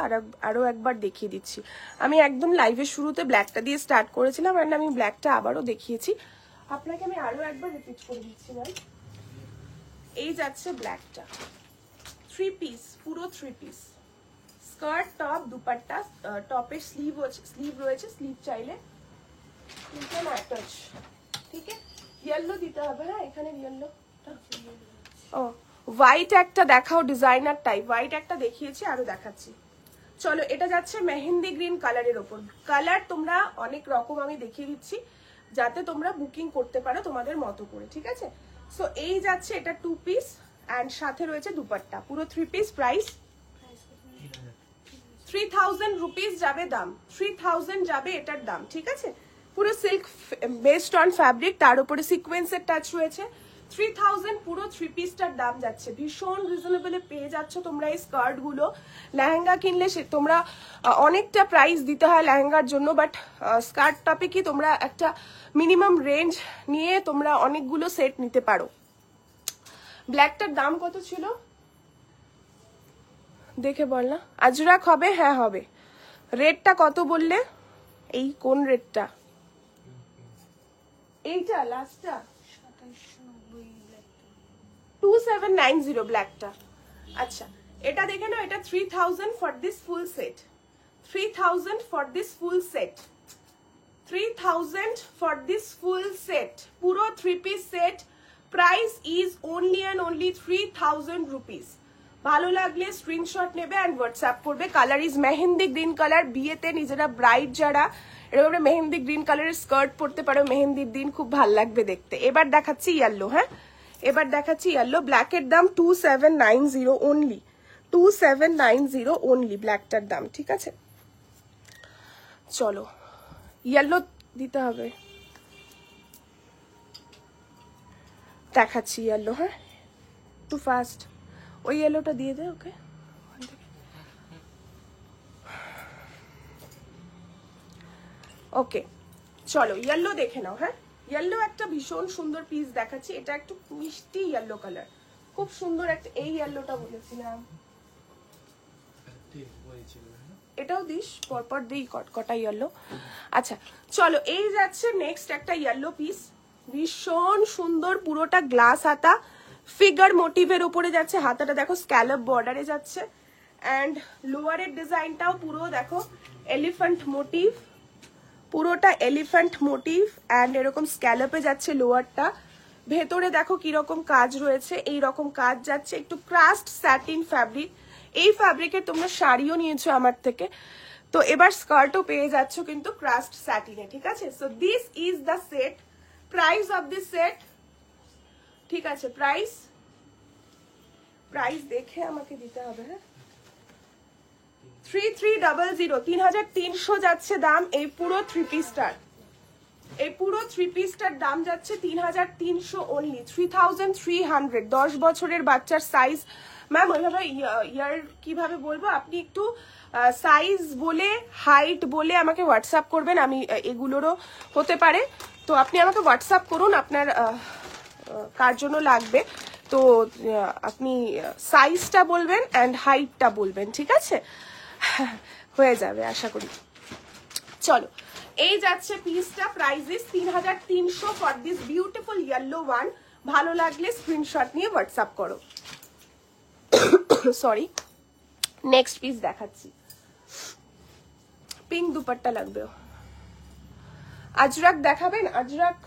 আরো একবার দেখিয়ে দিচ্ছি। আমি একদম লাইভের শুরুতে ব্ল্যাকটা দিয়ে স্টার্ট করেছিলাম, অ্যান্ড আমি ব্ল্যাকটা আবারও দেখিয়েছি। আপনাকে আমি আরো একবার রিপিট করে দিচ্ছি ম্যাম। এই যাচ্ছে ব্ল্যাকটা, 3 পিস, পুরো 3 পিস, স্কার্ট, টপ, দুপাট্টা, টপের স্লিভ রয়েছে, স্লিভ চাইলে অ্যাটাচ। ঠিক আছে, ইয়েলো দিতে হবে না এখানে, ইয়েলো। ও হোয়াইট একটা দেখাও, ডিজাইনার টাইপ। হোয়াইট একটা দেখিয়েছি, আরো দেখাচ্ছি। চলো, এটা যাচ্ছে মেহেন্দি গ্রিন কালারের ওপর। কালার তোমরা অনেক রকম আমি দেখিয়ে দিচ্ছি, যাতে তোমরা বুকিং করতে পারো তোমাদের মতো করে। ঠিক আছে, সো এই যাচ্ছে, এটা 2 পিস অ্যান্ড সাথে রয়েছে দুপাট্টা, পুরো 3 পিস। প্রাইস 3000 রুপিস যাবে দাম, 3000 যাবে এটার দাম। ঠিক আছে, পুরো সিল্ক বেসড অন ফ্যাব্রিক, তার উপরে সিকোয়েন্সের টাচ রয়েছে। 3000 পুরো 3 পিসটার দাম যাচ্ছে। ভীষণ রিজনেবলে পেয়ে যাচ্ছ তোমরা এই স্কার্ট গুলো। লেহেঙ্গা কিনলে সে তোমরা অনেকটা প্রাইস দিতে হয় লেহেঙ্গার জন্য, বাট স্কার্ট টপে কি তোমরা একটা মিনিমাম রেঞ্জ নিয়ে তোমরা অনেকগুলো সেট নিতে পারো। ব্ল্যাকটার দাম কত ছিল দেখে বল না। আজরাক হবে? হ্যাঁ হবে। রেটটা কত বললে? এই কোন রেটটা? এইটা লাস্টটা 2790 ব্ল্যাকটা। আচ্ছা, এটা দেখে নাও, এটা 3000 for this full set, 3000 for this full set, 3000 for this full set, পুরো 3 piece set. Price is only and only 3000 rupees. ভালো লাগলে স্ক্রিনশট নেবে অ্যান্ড হোয়াটসঅ্যাপ করবে। Colour is mehendi green colour. বিয়েতে নিজেরা ব্রাইড যারা, এরকম মেহেন্দি গ্রিন কালারের স্কার্ট পরতে পারো মেহেন্দির দিন, খুব ভাল লাগবে দেখতে। এবার দেখাচ্ছি ইয়েলো। হ্যাঁ, এবার দেখাচ্ছি ইয়েলো। ব্ল্যাকের দাম 2790 অনলি, 2790 অনলি ব্ল্যাকটার দাম। ঠিক আছে, চলো ইয়েলো দিতে হবে, দেখাচ্ছি ইয়েলো। হ্যাঁ, টু ফাস্ট, ওই ইয়েলোটা দিয়ে দে ওকে। ওকে, চলো ইয়েলো দেখে নাও। হ্যাঁ, ইয়েলো একটা ভীষণ সুন্দর পিস দেখাচ্ছি। এটা একটু মিষ্টি ইয়েলো কালার, খুব সুন্দর একটা। এই ইয়েলোটা বলেছিলাম, এটাও দিস, পরপর দিই কটা ইয়েলো। আচ্ছা চলো, এই যাচ্ছে নেক্সট একটা ইয়েলো পিস, ভীষণ সুন্দর, পুরোটা গ্লাস হাতা, ফিগার মোটিভের উপরে যাচ্ছে। হাতাটা দেখো স্ক্যালপ বর্ডারে যাচ্ছে, অ্যান্ড লোয়ারের ডিজাইনটাও পুরো দেখো এলিফ্যান্ট মোটিভ, পুরোটা এলিফ্যান্ট মোটিভ অ্যান্ড এরকম স্ক্যালপে যাচ্ছে লোয়ারটা। ভেতরে দেখো কিরকম কাজ রয়েছে, এই রকম কাজ যাচ্ছে। একটু ক্রাস্ট স্যাটিন ফ্যাব্রিক, এই ফ্যাব্রিকের তোমরা শাড়িও নিয়েছো আমার থেকে, তো এবার স্কার্টও পেয়ে যাচ্ছ কিন্তু ক্রাস্ট স্যাটিনে। ঠিক আছে, so this is the set, price of this set. ঠিক আছে, প্রাইস দেখে আমাকে দিতে হবে। হ্যাঁ, 3300, 3300 যাচ্ছে দাম এই পুরো 3 পিসটার। এই পুরো 3 পিসটার দাম যাচ্ছে 3300 অনলি, 3300। 10 বছরের বাচ্চার সাইজ। ম্যাম ওইভাবে ইয়ার কিভাবে বলবো, আপনি একটু সাইজ বলে হাইট বলে আমাকে হোয়াটসঅ্যাপ করবেন। আমি এগুলোরও হতে পারে, তো আপনি আমাকে হোয়াটসঅ্যাপ করুন আপনার কার জন্য লাগবে। তো আপনি সাইজটা বলবেন অ্যান্ড হাইটটা বলবেন, ঠিক আছে? হয়ে যাবে আশা করি। চলো, এই যাচ্ছে পিসটা। Price is 3300 for this beautiful yellow one. ভালো লাগলে স্ক্রিনশট নিয়ে হোয়াটসঅ্যাপ করো। সরি, নেক্সট পিস দেখাচ্ছি। পিঙ্ক দুপাট্টা লাগবে। আজরাক দেখাবেন? আজরাক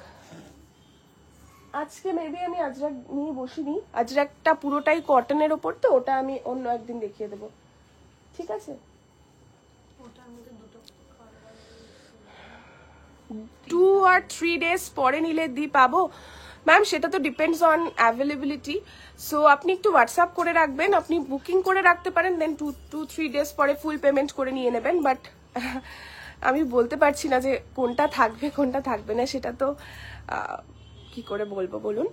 আজকে মেবি আমি আজরাক নিয়ে বসিনি। আজরাকটা পুরোটাই কটনের ওপর, তো ওটা আমি অন্য একদিন দেখিয়ে দেবো, ঠিক আছে? 2 or 3 days পরে নিলে পাবো ম্যাম, সেটা তো ডিপেন্ডস অন অ্যাভেলেবিলিটি। সো আপনি একটু হোয়াটসঅ্যাপ করে রাখবেন, আপনি বুকিং করে রাখতে পারেন, দেন 2-3 days পরে ফুল পেমেন্ট করে নিয়ে নেবেন। বাট আমি বলতে পারছি না যে কোনটা থাকবে কোনটা থাকবে না, সেটা তো কি করে বলবো বলুন,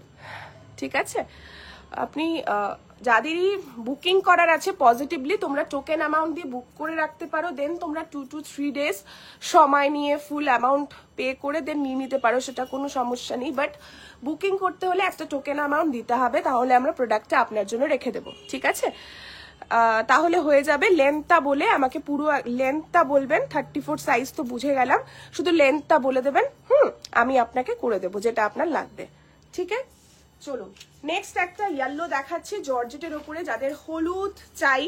ঠিক আছে? আপনি যাদেরই বুকিং করার আছে পজিটিভলি তোমরা টোকেন অ্যামাউন্ট দিয়ে বুক করে রাখতে পারো, দেন তোমরা 2 to 3 days সময় নিয়ে ফুল অ্যামাউন্ট পে করে দেন নিয়ে নিতে পারো, সেটা কোনো সমস্যা নেই। বাট বুকিং করতে হলে একটা টোকেন অ্যামাউন্ট দিতে হবে, তাহলে আমরা প্রোডাক্টটা আপনার জন্য রেখে দেবো, ঠিক আছে? তাহলে হয়ে যাবে। লেন্থটা বলে আমাকে পুরো লেন্থটা বলবেন, 34 সাইজ তো বুঝে গেলাম, শুধু লেন্থটা বলে দেবেন, আমি আপনাকে করে দেবো যেটা আপনার লাগবে, ঠিক আছে? চলুন নেক্সট একটা ইয়েলো দেখাচ্ছি জর্জেটের ওপরে। যাদের হলুদ চাই,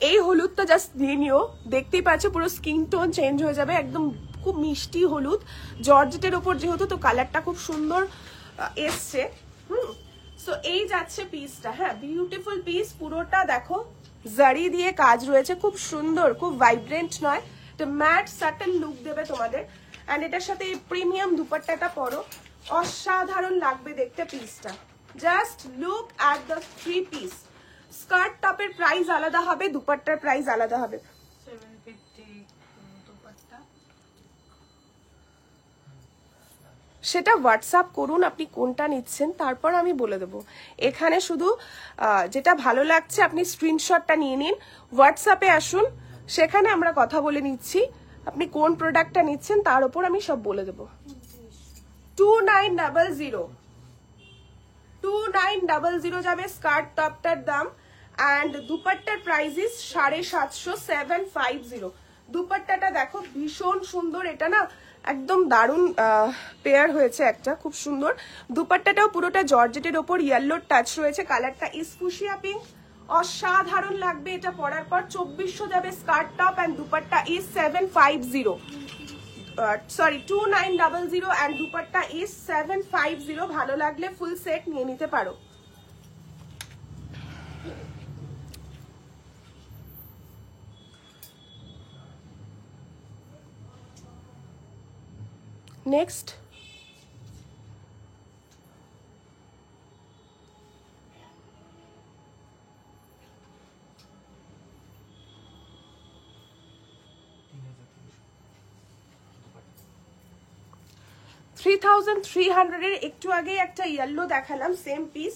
এই হলুদটা জাস্ট নিয়ে নিও, দেখতেই পাচ্ছ পুরো স্কিন টোন চেঞ্জ হয়ে যাবে, একদম খুব মিষ্টি হলুদ জর্জেটের ওপর যেহেতু, তো কালারটা খুব সুন্দর এসছে। সো এই যাচ্ছে পিসটা, হ্যাঁ বিউটিফুল পিস, পুরোটা দেখো জারি দিয়ে কাজ রয়েছে, খুব সুন্দর, খুব ভাইব্রেন্ট নয়, এটা ম্যাট সাটেল লুক দেবে তোমাদের। অ্যান্ড এটার সাথে এই প্রিমিয়াম দুপাট্টাটা পরো, অসাধারণ লাগবে দেখতে পিসটা। Just look at the 3 piece. Skirt টপের প্রাইস আলাদা হবে, দুপাট্টার প্রাইস আলাদা হবে। 750 দুপাট্টা, সেটা হোয়াটসঅ্যাপ করুন আপনি কোনটা নিচ্ছেন, তারপর আমি বলে দেবো। এখানে শুধু যেটা ভালো লাগছে আপনি স্ক্রিনশটটা নিয়ে নিন, হোয়াটসঅ্যাপে আসুন, সেখানে আমরা কথা বলে নিচ্ছি আপনি কোন প্রোডাক্টটা নিচ্ছেন, তার উপর আমি সব বলে দেবো। 2900 2900 যাবে স্কার্ট টপটার দাম। অ্যান্ড দুপাট্টার প্রাইস ইস 750, 750। দুপাট্টাটা দেখো ভীষণ সুন্দর, এটা না একদম দারুণ পেয়ার হয়েছে, একটা খুব সুন্দর। দুপাট্টাটাও পুরোটা জর্জেটের ওপর ইয়েলোর টাচ রয়েছে, কালারটা ইস ফুশিয়া পিঙ্ক, অসাধারণ লাগবে এটা পরার পর। 2400 যাবে skirt top and dupatta is 750, sorry 2900 and dupatta is 750। ভালো লাগলে ফুল সেট নিয়ে নিতে পারো। নেক্সট $3,300 একটু আগে একটা ইয়েলো দেখালাম সেম পিস,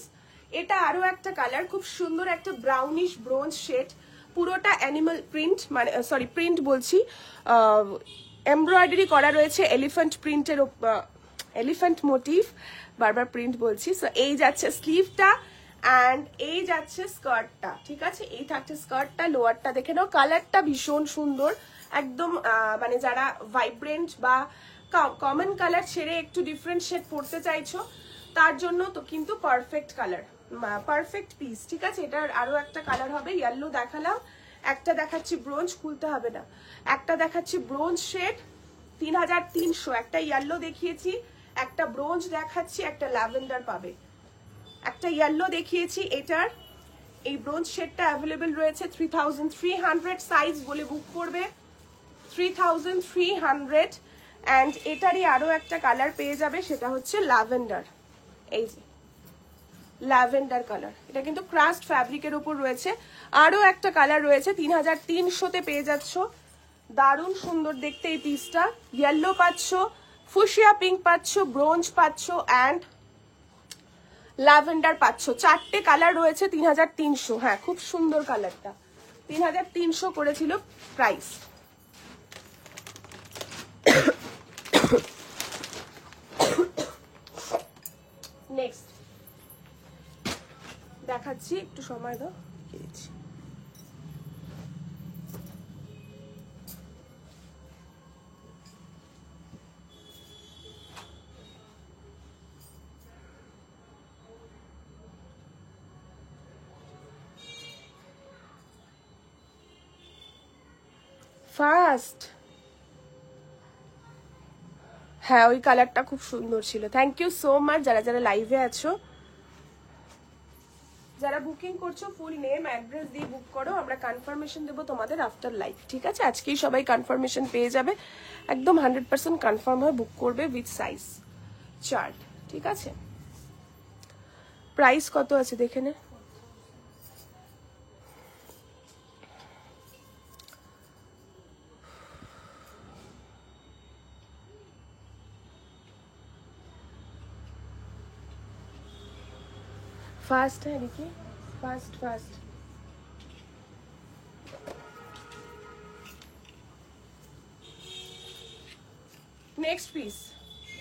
এটা আরো একটা কালার, খুব সুন্দর একটা ব্রাউনিশ ব্রোঞ্জ শেড, পুরোটা অ্যানিমাল প্রিন্ট, মানে সরি প্রিন্ট বলছি, এমব্রয়ডারি করা রয়েছে এলিফ্যান্ট প্রিন্টের, এলিফ্যান্ট মোটিভ, বারবার প্রিন্ট বলছি। সো এই যাচ্ছে স্লিভটা অ্যান্ড এই যাচ্ছে স্কার্টটা, ঠিক আছে? এই থাকছে স্কার্টটা, লোয়ারটা দেখে নাও, কালারটা ভীষণ সুন্দর একদম, মানে যারা ভাইব্রেন্ট বা কমন কালার ছেড়ে একটু ডিফারেন্ট শেড পড়তে চাইছো তার জন্য তো কিন্তু পারফেক্ট কালার, পারফেক্ট পিস, ঠিক আছে? এটার আরো একটা কালার হবে, ইয়েলো দেখালাম, একটা দেখাচ্ছি ব্রোঞ্জ, খুলতে হবে না, একটা দেখাচ্ছি ব্রোঞ্জ শেড 3300, একটা ইয়েলো দেখিয়েছি, একটা ব্রোঞ্জ দেখাচ্ছি, একটা ল্যাভেন্ডার পাবে, একটা ইয়েলো দেখিয়েছি, এটার এই ব্রোঞ্জ শেডটা অ্যাভেলেবেল রয়েছে 3300, সাইজ বলে বুক করবে 3300। অ্যান্ড এটারই আরো একটা কালার পেয়ে যাবে, সেটা হচ্ছে ল্যাভেন্ডার, এই যে ল্যাভেন্ডার কালার, এটা কিন্তু ক্রাস্ট ফ্যাব্রিকের উপর রয়েছে। আরো একটা কালার রয়েছে 3300-তে পেয়ে যাচ্ছ, দারুণ সুন্দর দেখতে এই পিসটা। ইয়েলো পাচ্ছ, ফুশিয়া পিঙ্ক পাচ্ছ, ব্রোঞ্জ পাচ্ছ অ্যান্ড ল্যাভেন্ডার পাচ্ছ, 4টে কালার রয়েছে 3300। হ্যাঁ খুব সুন্দর কালারটা, 3300 করেছিল প্রাইস। নেক্সট দেখাচ্ছি, একটু সময় দাও, দিয়েছি। ফার্স্ট, হ্যাঁ ওই কালারটা খুব সুন্দর ছিল। থ্যাংক ইউ সো মাচ যারা যারা লাইভে আছো, যারা বুকিং করছো ফুল নেম অ্যাড্রেস দিয়ে বুক করো, আমরা কনফার্মেশন দেবো তোমাদের আফটার লাইভ, ঠিক আছে? আজকেই সবাই কনফার্মেশন পেয়ে যাবে, একদম 100% কনফার্ম হয়ে বুক করবে উইথ সাইজ চার্ট, ঠিক আছে? প্রাইস কত আছে দেখে নে। फास्ट है देखिए, फास्ट फास्ट। নেক্সট পিস,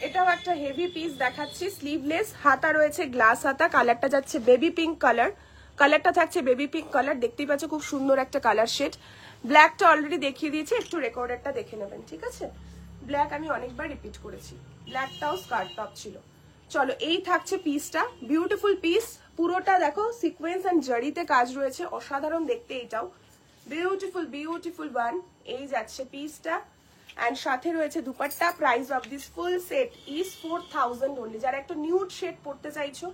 এটাও একটা হেভি পিস দেখাচ্ছি, স্লিভলেস, হাতা রয়েছে গ্লাস হাতা, কালারটা যাচ্ছে বেবি পিঙ্ক কালার, কালারটা থাকছে বেবি পিঙ্ক কালার, দেখতেই পাচ্ছ খুব সুন্দর একটা কালার শেড। ব্ল্যাকটা অলরেডি দেখিয়ে দিয়েছি, একটু রেকর্ডারটা দেখে নেবেন, ঠিক আছে? ব্ল্যাক আমি অনেকবার রিপিট করেছি, ব্ল্যাকটাও স্কার্ট টপ ছিল। চলো এই থাকছে পিসটা, বিউটিফুল পিস, পুরোটা দেখো সিকোয়েন্স এন্ড জরিতে কাজ রয়েছে, অসাধারণ দেখতে এটাও, বিউটিফুল বিউটিফুল ওয়ান। এই যাচ্ছে পিসটা এন্ড সাথে রয়েছে dupatta. Price of this full set is 4000 only. যারা একটা নিউড শেড পড়তে চাইছো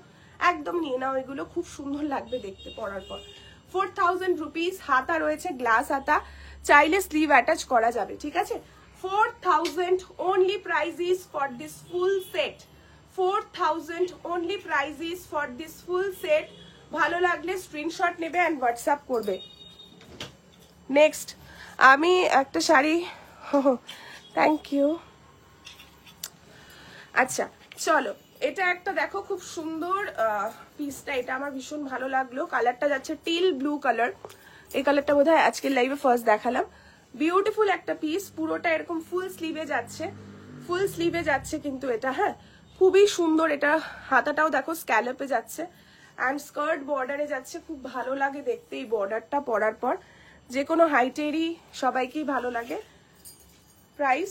একদম নিয়ে নাও, এগুলো খুব সুন্দর লাগবে দেখতে পরার পর। 4000 রুপিস। হাতা রয়েছে গ্লাস হাতা, চাইলে স্লিভ অ্যাটাচ করা যাবে, ঠিক আছে? 4000 only price is for this full set, 4000 only price is for this full set। ভালো লাগলে স্ক্রিনশট নেবে এন্ড হোয়াটসঅ্যাপ করবে। নেক্সট আমি একটা শাড়ি, থ্যাংক ইউ। আচ্ছা চলো, এটা একটা দেখো খুব সুন্দর পিসটা, এটা আমার ভীষণ ভালো লাগলো। কালারটা যাচ্ছে টিল ব্লু কালার, এই কালারটা বোধহয় আজকের লাইভে ফার্স্ট দেখালাম। বিউটিফুল একটা পিস, পুরোটা এরকম ফুল স্লিভে যাচ্ছে, ফুল স্লিভে যাচ্ছে কিন্তু এটা, হ্যাঁ খুবই সুন্দর। এটা হাতাটাও দেখো স্ক্যালপে যাচ্ছে অ্যান্ড স্কার্ট বর্ডারে যাচ্ছে, খুব ভালো লাগে দেখতে এই বর্ডারটা পরার পর, যে কোনো হাইটেরই সবাইকেই ভালো লাগে। প্রাইস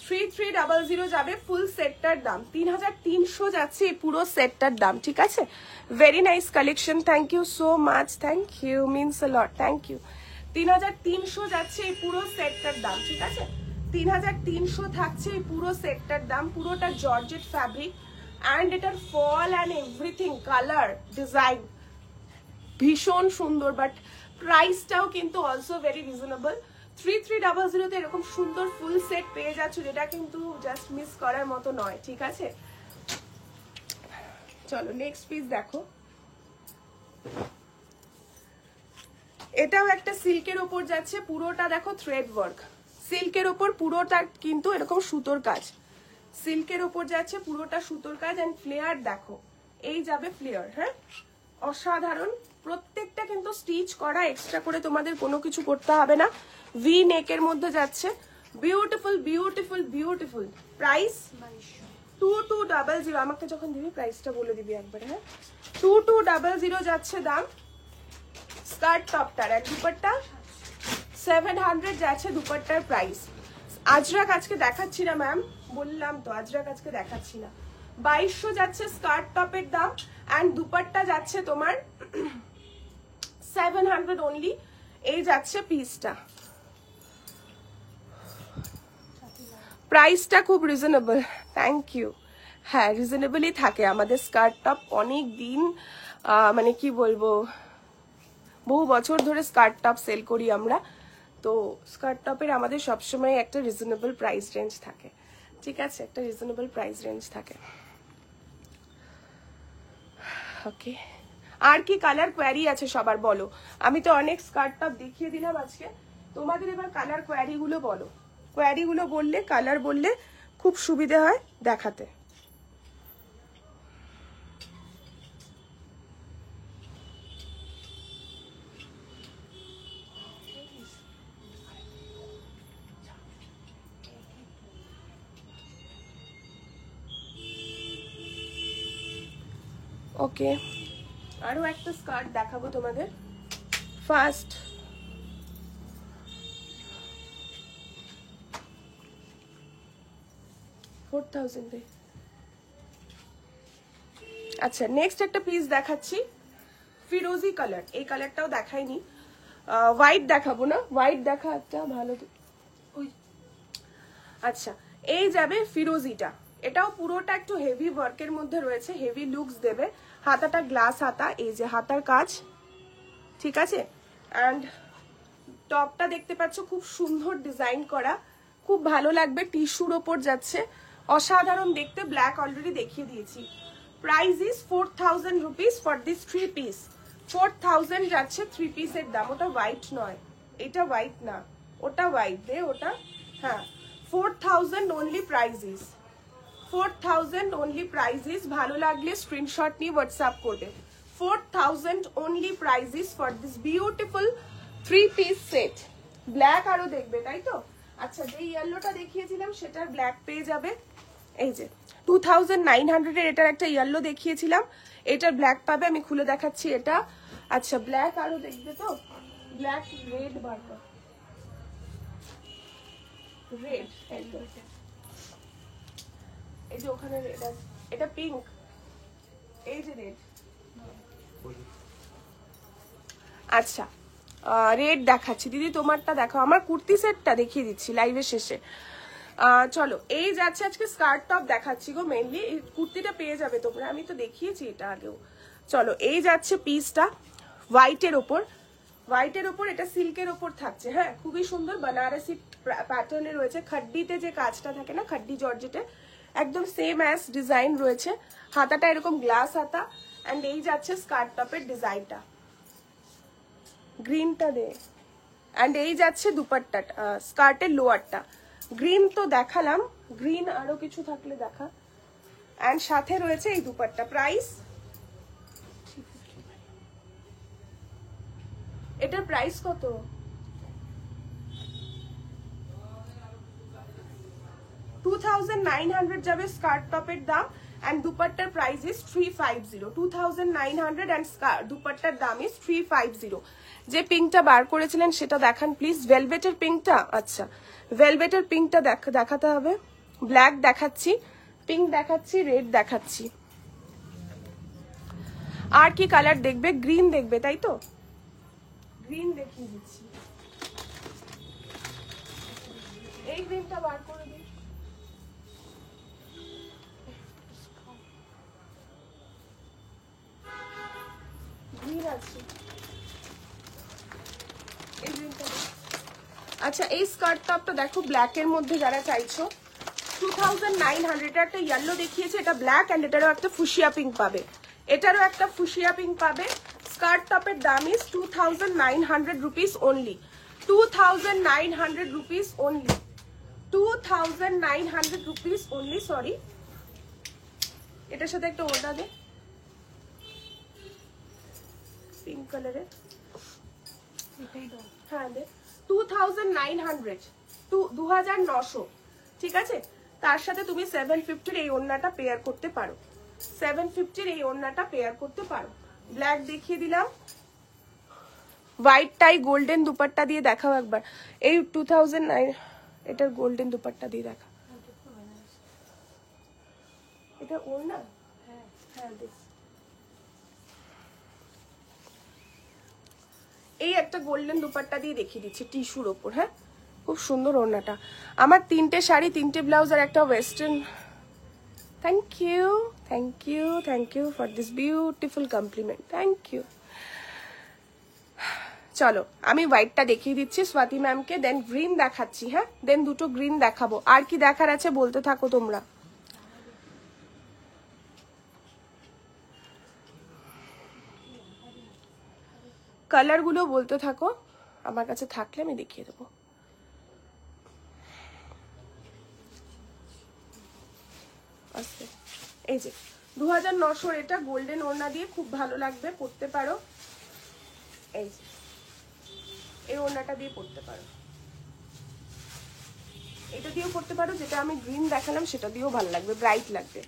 3300 যাবে, ফুল সেটটার দাম 3300 যাচ্ছে এই পুরো সেটটার দাম, ঠিক আছে? Very nice collection, thank you so much, thank you, means a lot, thank you. 3300 যাচ্ছে এই পুরো সেটটার দাম, ঠিক আছে? 3300 থাকছে এই পুরো সেটটার দাম, পুরোটা জর্জেট ফ্যাব্রিক অ্যান্ড এটার fall and everything, colour design ভীষণ সুন্দর, বাট প্রাইসটাও কিন্তু অলসো ভেরি রিজনেবল। 3300 তে এরকম সুন্দর ফুল সেট পেয়ে যাচ্ছ, যেটা কিন্তু জাস্ট মিস করার মতো নয়, ঠিক আছে? চলো নেক্সট পিস দেখো, এটাও একটা সিল্কের ওপর যাচ্ছে, পুরোটা দেখো থ্রেড ওয়ার্ক, সিল্কের ওপর পুরোটা কিন্তু এরকম সুতোর কাজ, সিল্কের ওপর যাচ্ছে পুরোটা সুতোর কাজ এন্ড ফ্লেয়ার দেখো, এই যাবে ফ্লেয়ার, হ্যাঁ অসাধারণ। প্রত্যেকটা কিন্তু স্টিচ করা, এক্সট্রা করে তোমাদের কোনো কিছু করতে হবে না। ভি নেকের মধ্যে যাচ্ছে, বিউটিফুল বিউটিফুল বিউটিফুল। প্রাইস 2200, আমাকে যখন দিবি প্রাইসটা বলে দিবি একবার, হ্যাঁ 2200 যাচ্ছে দাম স্কার্ট টপটার, আর দুপাট্টা 700 যাচ্ছে দুপাট্টার প্রাইস। আজরাক আজকে দেখাচ্ছি না ম্যাম, বললাম তো আজরাক আজকে দেখাচ্ছি না। 2200 যাচ্ছে স্কার্ট টপের দাম অ্যান্ড দুপাট্টা যাচ্ছে তোমার 700 অনলি। এই যাচ্ছে পিসটা, প্রাইসটা খুব রিজনেবল, থ্যাংক ইউ। হ্যাঁ রিজনেবলই থাকে আমাদের স্কার্ট টপ, অনেক দিন মানে কি বলবো, বহু বছর ধরে স্কার্ট টপ সেল করি আমরা, তো স্কার্ট টপের আমাদের সবসময় একটা রিজনেবল প্রাইস রেঞ্জ থাকে, ঠিক আছে? একটা রিজনেবল প্রাইস রেঞ্জ থাকে। ওকে, আর কি কালার কোয়ারি আছে সবার বলো? আমি তো অনেক স্কার্ট টপ দেখিয়ে দিলাম আজকে, তোমাদের এবার কালার কোয়ারি গুলো বলো, কোয়ারি গুলো বললে, কালার বললে খুব সুবিধা হয় দেখাতে। ওকে, আরো একটা স্কার্ট দেখাবো তোমাদের ফার্স্ট। আচ্ছা নেক্সট একটা পিস দেখাচ্ছি, ফিরোজি কালার, এই কালারটাও দেখাইনি, হোয়াইট দেখাবো না, হোয়াইট দেখা একটা ভালো। আচ্ছা এই যাবে ফিরোজিটা, এটাও পুরোটা একটু হেভি ওয়ার্কের মধ্যে রয়েছে, হেভি লুকস দেবে। হাতাটা গ্লাস হাতা, এই যে হাতার কাজ, ঠিক আছে? অ্যান্ড টপটা দেখতে পাচ্ছ খুব সুন্দর ডিজাইন করা, খুব ভালো লাগবে, টিস্যুর ওপর যাচ্ছে, অসাধারণ দেখতে। ব্ল্যাক অলরেডি দেখিয়ে দিয়েছি। Price is 4000 rupees for this 3 piece. 4000 যাচ্ছে 3 পিসের দাম। ওটা হোয়াইট নয়, এটা হোয়াইট না, ওটা হোয়াইট দে ওটা, হ্যাঁ 4000 only price is 4000 only prices, ভালো লাগলে স্ক্রিনশট নিয়ে হোয়াটসঅ্যাপ করবে। 4000 only prices for this beautiful 3 piece set. Black আরো দেখবে তাই তো? আচ্ছা, যে ইয়েলোটা দেখিয়েছিলাম সেটার ব্ল্যাক পেয়ে যাবে। এই যে 2900 এর এটার একটা ইয়েলো দেখিয়েছিলাম, এটার ব্ল্যাক পাবে। আমি খুলে দেখাচ্ছি এটা। আচ্ছা, ব্ল্যাক আরো দেখবে তো? ব্ল্যাক রেড বারটা, রেড, এই যে ওখানে রেড আছে, এটা পিঙ্ক, এই যে রেড। আচ্ছা, রেড দেখাচ্ছি দিদি, তোমারটা দেখো। আমার কুর্তি সেটটা দেখিয়ে দিচ্ছি লাইভের শেষে। চলো, এই যাচ্ছে আজকে স্কার্ট টপ দেখাচ্ছি গো মেইনলি। এই কুর্তিটা পেয়ে যাবে তোমরা, আমি তো দেখিয়েছি এটা আগেও। চলো, এই যাচ্ছে পিসটা হোয়াইটের ওপর, হোয়াইটের ওপর এটা সিল্কের ওপর থাকছে। হ্যাঁ, খুবই সুন্দর বানারসি প্যাটার্নে রয়েছে। খাড্ডিতে যে কাজটা থাকে না, খাড্ডি জর্জেটে, একদম সেম অ্যাজ ডিজাইন রয়েছে। হাতাটা এরকম গ্লাস হাতা। অ্যান্ড এই যাচ্ছে স্কার্ট টপের ডিজাইনটা, গ্রিনটা দে। অ্যান্ড এই যাচ্ছে দুপাট্টাটা, স্কার্টের লোয়ারটা। গ্রিন তো দেখালাম, গ্রিন আরো কিছু থাকলে দেখা। অ্যান্ড সাথে রয়েছে এই দুপাট্টা। প্রাইস, এটার প্রাইস কত? $2900 যাবে স্কার্ট টপের দাম। অ্যান্ড দুপাট্টার প্রাইস ইজ 350। 2900 অ্যান্ড দুপাট্টার দাম ইজ 350। যে পিঙ্কটা বার করেছিলেন সেটা দেখান প্লিজ। ভেলভেটের পিঙ্কটা, আচ্ছা ভেলভেটের পিঙ্কটা দেখাতে হবে। ব্ল্যাক দেখাচ্ছি, পিঙ্ক দেখাচ্ছি, রেড দেখাচ্ছি। আর কি কালার দেখবে? গ্রিন দেখবে তাই তো? গ্রিন দেখিয়ে দিচ্ছি। এই গ্রিনটা বার করে দিই। গ্রিন আছে, এই গ্রিনটা। আচ্ছা, এই স্কার্ট টপটা দেখো ব্ল্যাকের মধ্যে যারা চাইছো, 2900। একটা ইয়েলো দেখিয়েছে, এটা ব্ল্যাক। অ্যান্ড এটারও একটা ফুশিয়া পিঙ্ক পাবে, এটারও একটা ফুশিয়া পিঙ্ক পাবে। স্কার্ট টপের দাম is 2900 rupees only. 2900 rupees only. 2900 rupees only. Sorry, এটার সাথে একটা ওড়না দে পিঙ্ক কালারের। হ্যাঁ দে। 2900, 2900, ঠিক আছে। তার সাথে তুমি 750 এই ওড়নাটা পেয়ার করতে পারো। 750 এই ওড়নাটা পেয়ার করতে পারো। ব্ল্যাক দেখিয়ে দিলাম। হোয়াইট টাই গোল্ডেন দুপাট্টা দিয়ে দেখাও একবার। এই 2009 এটার গোল্ডেন দুপাট্টা দিয়ে দেখা। এটা ওড়না, হ্যাঁ হ্যাঁ দেখ। এই একটা গোল্ডেন দুপাট্টা দিয়ে দেখিয়ে দিচ্ছি টিস্যুর ওপর। হ্যাঁ, খুব সুন্দর ওড়নাটা। আমার 3টে শাড়ি, 3টে ব্লাউজ আর একটা western. Thank you, thank you, thank you for this beautiful compliment. Thank you. চলো, আমি হোয়াইটটা দেখিয়ে দিচ্ছি স্বাতি ম্যামকে, দেন গ্রিন দেখাচ্ছি। হ্যাঁ, দেন দুটো গ্রিন দেখাবো। আর কি দেখার আছে বলতে থাকো তোমরা। কালারগুলো বলতে থাকো, আমার কাছে থাকলে আমি দেখিয়ে দেবো। আচ্ছা, এই যে 2900, এটা গোল্ডেন ওড়না দিয়ে খুব ভালো লাগবে, পরতে পারো। এই যে এই ওড়নাটা দিয়ে পরতে পারো, এটা দিয়েও পরতে পারো। যেটা আমি গ্রিন দেখালাম সেটা দিয়েও ভালো লাগবে, ব্রাইট লাগবে।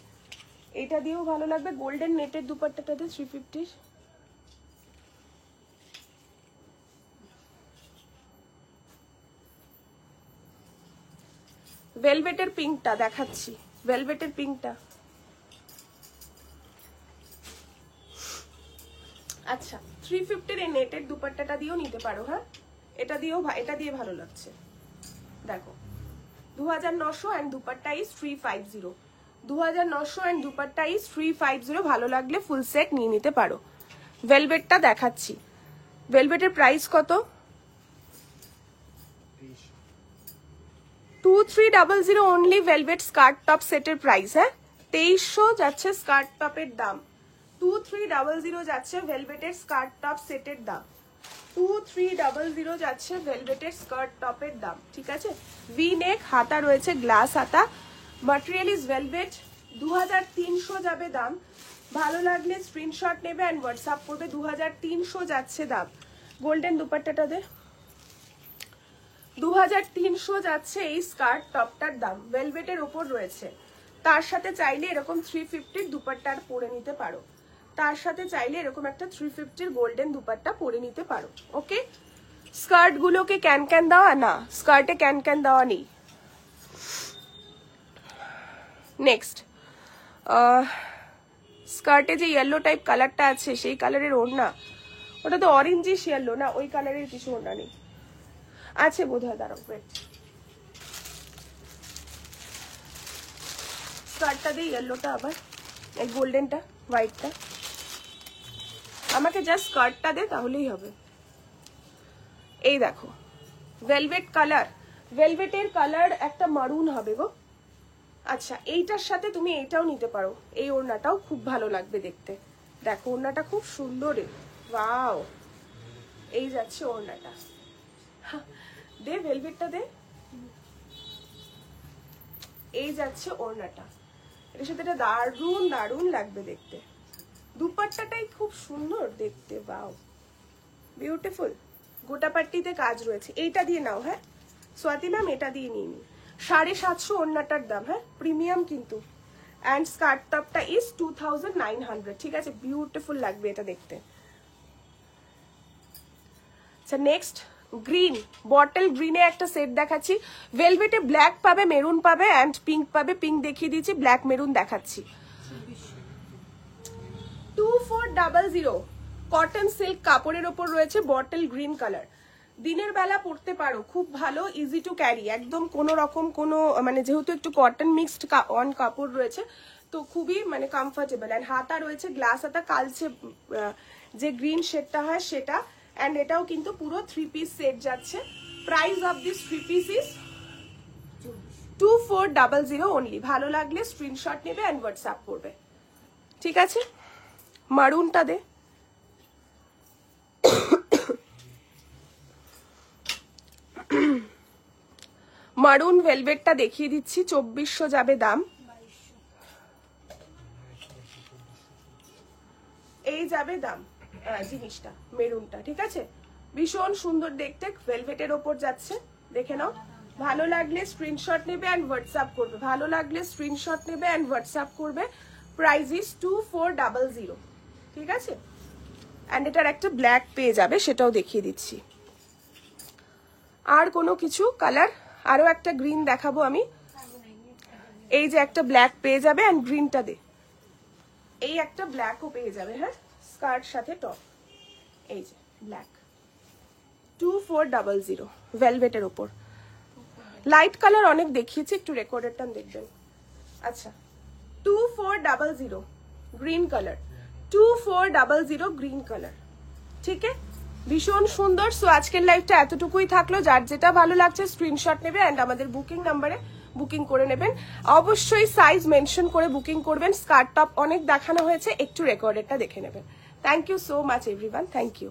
এটা দিয়েও ভালো লাগবে। গোল্ডেন নেটের দুপাট্টাটাতে 350। ভেলভেটের পিঙ্কটা দেখাচ্ছি, ভেলভেটের পিঙ্কটা। আচ্ছা, 350 এই নেটের দুপাট্টাটা দিয়েও নিতে পারো। হ্যাঁ, এটা দিয়েও, এটা দিয়ে ভালো লাগছে। দেখো 2900 and dupatta is 350। 2900 and dupatta is 350। ভালো লাগলে ফুল সেট নিয়ে নিতে পারো। ভেলভেটটা দেখাচ্ছি। ভেলভেটের প্রাইস কত? 2300 অনলি ভেলভেট স্কার্ট টপ সেটের প্রাইস। হ্যাঁ, 2300 যাচ্ছে স্কার্ট টপের দাম। 2300 যাচ্ছে ভেলভেটের স্কার্ট টপ সেটের দাম। 2300 যাচ্ছে ভেলভেটের স্কার্ট টপের দাম, ঠিক আছে। ভি নেক, হাতা রয়েছে গ্লাস হাতা। ম্যাটেরিয়াল ইজ ভেলভেট, 2300 যাবে দাম। ভালো লাগলে স্ক্রিনশট নেবে অ্যান্ড হোয়াটসঅ্যাপ করবে। 2300 যাচ্ছে দাম। গোল্ডেন দুপাট্টাটা দে। 2300 যাচ্ছে এই স্কার্ট টপটার দাম। ভেলভেটের ওপর রয়েছে, তার সাথে চাইলে এরকম 350 দুপাট্টার পরে নিতে পারো, তার সাথে চাইলে এরকম একটা 350 গোল্ডেন দুপাট্টা পরে নিতে পারো। ওকে, স্কার্ট গুলোকে ক্যান ক্যান দেওয়া না, স্কার্টে ক্যান ক্যান দেওয়া নেই। নেক্সট, স্কার্টে যে ইয়েলো টাইপ কালারটা আছে সেই কালারের ওড়না, ওটা তো অরেঞ্জিশ ইয়েলো না, ওই কালারের কিছু ওড়না নেই, আছে বোধহয়, দাঁড়াও ওয়েট। স্কার্টটা দিয়ে ইয়েলোটা, আবার এই গোল্ডেনটা, হোয়াইটটা, আমাকে জাস্ট স্কার্টটা দে তাহলেই হবে। এই দেখো ভেলভেট কালার, ভেলভেটের কালার একটা মারুন হবে গো। আচ্ছা, এইটার সাথে তুমি এইটাও নিতে পারো, এই ওড়নাটাও খুব ভালো লাগবে দেখতে। দেখো ওড়নাটা খুব সুন্দর, ওয়াও, এই যাচ্ছে ওড়নাটা। দে ভেলভেটটা দে, এই যাচ্ছে ওড়নাটা, এর সাথে এটা দারুণ দারুণ লাগবে দেখতে। দুপাট্টাটাই খুব সুন্দর দেখতে, ওয়াও, বিউটিফুল। গোটা পাট্টিতে কাজ রয়েছে, এইটা দিয়ে নাও। হ্যাঁ স্বাতি ম্যাম, এটা দিয়ে নিয়ে নি। 750 ওড়নাটার দাম, হ্যাঁ প্রিমিয়াম কিন্তু। অ্যান্ড স্কার্ট টপটা ইজ 2900, ঠিক আছে, বিউটিফুল লাগবে এটা দেখতে। আচ্ছা নেক্সট, গ্রিন, বটল গ্রিনে একটা সেট দেখাচ্ছি। ভেলভেটে ব্ল্যাক পাবে, মেরুন পাবে অ্যান্ড পিঙ্ক পাবে। পিঙ্ক দেখিয়ে দিয়েছি, ব্ল্যাক মেরুন দেখাচ্ছি। 2400 কটন সিল্ক কাপড়ের ওপর রয়েছে, বটল গ্রিন কালার। দিনের বেলা পরতে পারো, খুব ভালো, ইজি টু ক্যারি, একদম কোনো রকম কোনো মানে যেহেতু একটু কটন মিক্সড অন কাপড় রয়েছে তো খুবই মানে কমফর্টেবল। অ্যান্ড হাতা রয়েছে গ্লাস হাতা, কালচে যে গ্রিন শেডটা হয় সেটা। অ্যান্ড এটাও কিন্তু পুরো 3 পিস সেট যাচ্ছে। Price of this 3 piece is 2400 only. ভালো লাগলে স্ক্রিনশট নেবে অ্যান্ড হোয়াটসঅ্যাপ করবে, ঠিক আছে। মারুনটা দে, মারুন ভেলভেটটা দেখিয়ে দিচ্ছি। 2400 যাবে দাম। এই যাবে দাম জিনিসটা, মেরুনটা, ঠিক আছে, ভীষণ সুন্দর দেখতে, ভেলভেটের ওপর যাচ্ছে, দেখে নাও। ভালো লাগলে স্ক্রিনশট নেবে অ্যান্ড হোয়াটসঅ্যাপ করবে, ভালো লাগলে স্ক্রিনশট নেবে অ্যান্ড হোয়াটসঅ্যাপ করবে। প্রাইস ইজ 2400, ঠিক আছে। অ্যান্ড এটার একটা ব্ল্যাক পেয়ে যাবে, সেটাও দেখিয়ে দিচ্ছি। আর কোনো কিছু কালার, আরো একটা গ্রিন দেখাবো আমি। এই যে একটা ব্ল্যাক পেয়ে যাবে অ্যান্ড গ্রিনটা দে, এই একটা ব্ল্যাকও পেয়ে যাবে, হ্যাঁ স্কার্ট সাথে টপ, এই যে ব্ল্যাক। 2400 ভেলভেটের ওপর। লাইট কালার অনেক দেখিয়েছি, একটু রেকর্ডেরটা দেখবেন। আচ্ছা 2400 গ্রিন কালার, 2400 গ্রিন কালার, ঠিক আছে, ভীষণ সুন্দর। সো আজকের লাইভটা এতটুকুই থাকলো। যার যেটা ভালো লাগছে স্ক্রিনশট নেবে অ্যান্ড আমাদের বুকিং নাম্বারে বুকিং করে নেবেন। অবশ্যই সাইজ মেনশন করে বুকিং করবেন। স্কার্ট টপ অনেক দেখানো হয়েছে, একটু রেকর্ডেরটা দেখে নেবেন। Thank you so much everyone, thank you.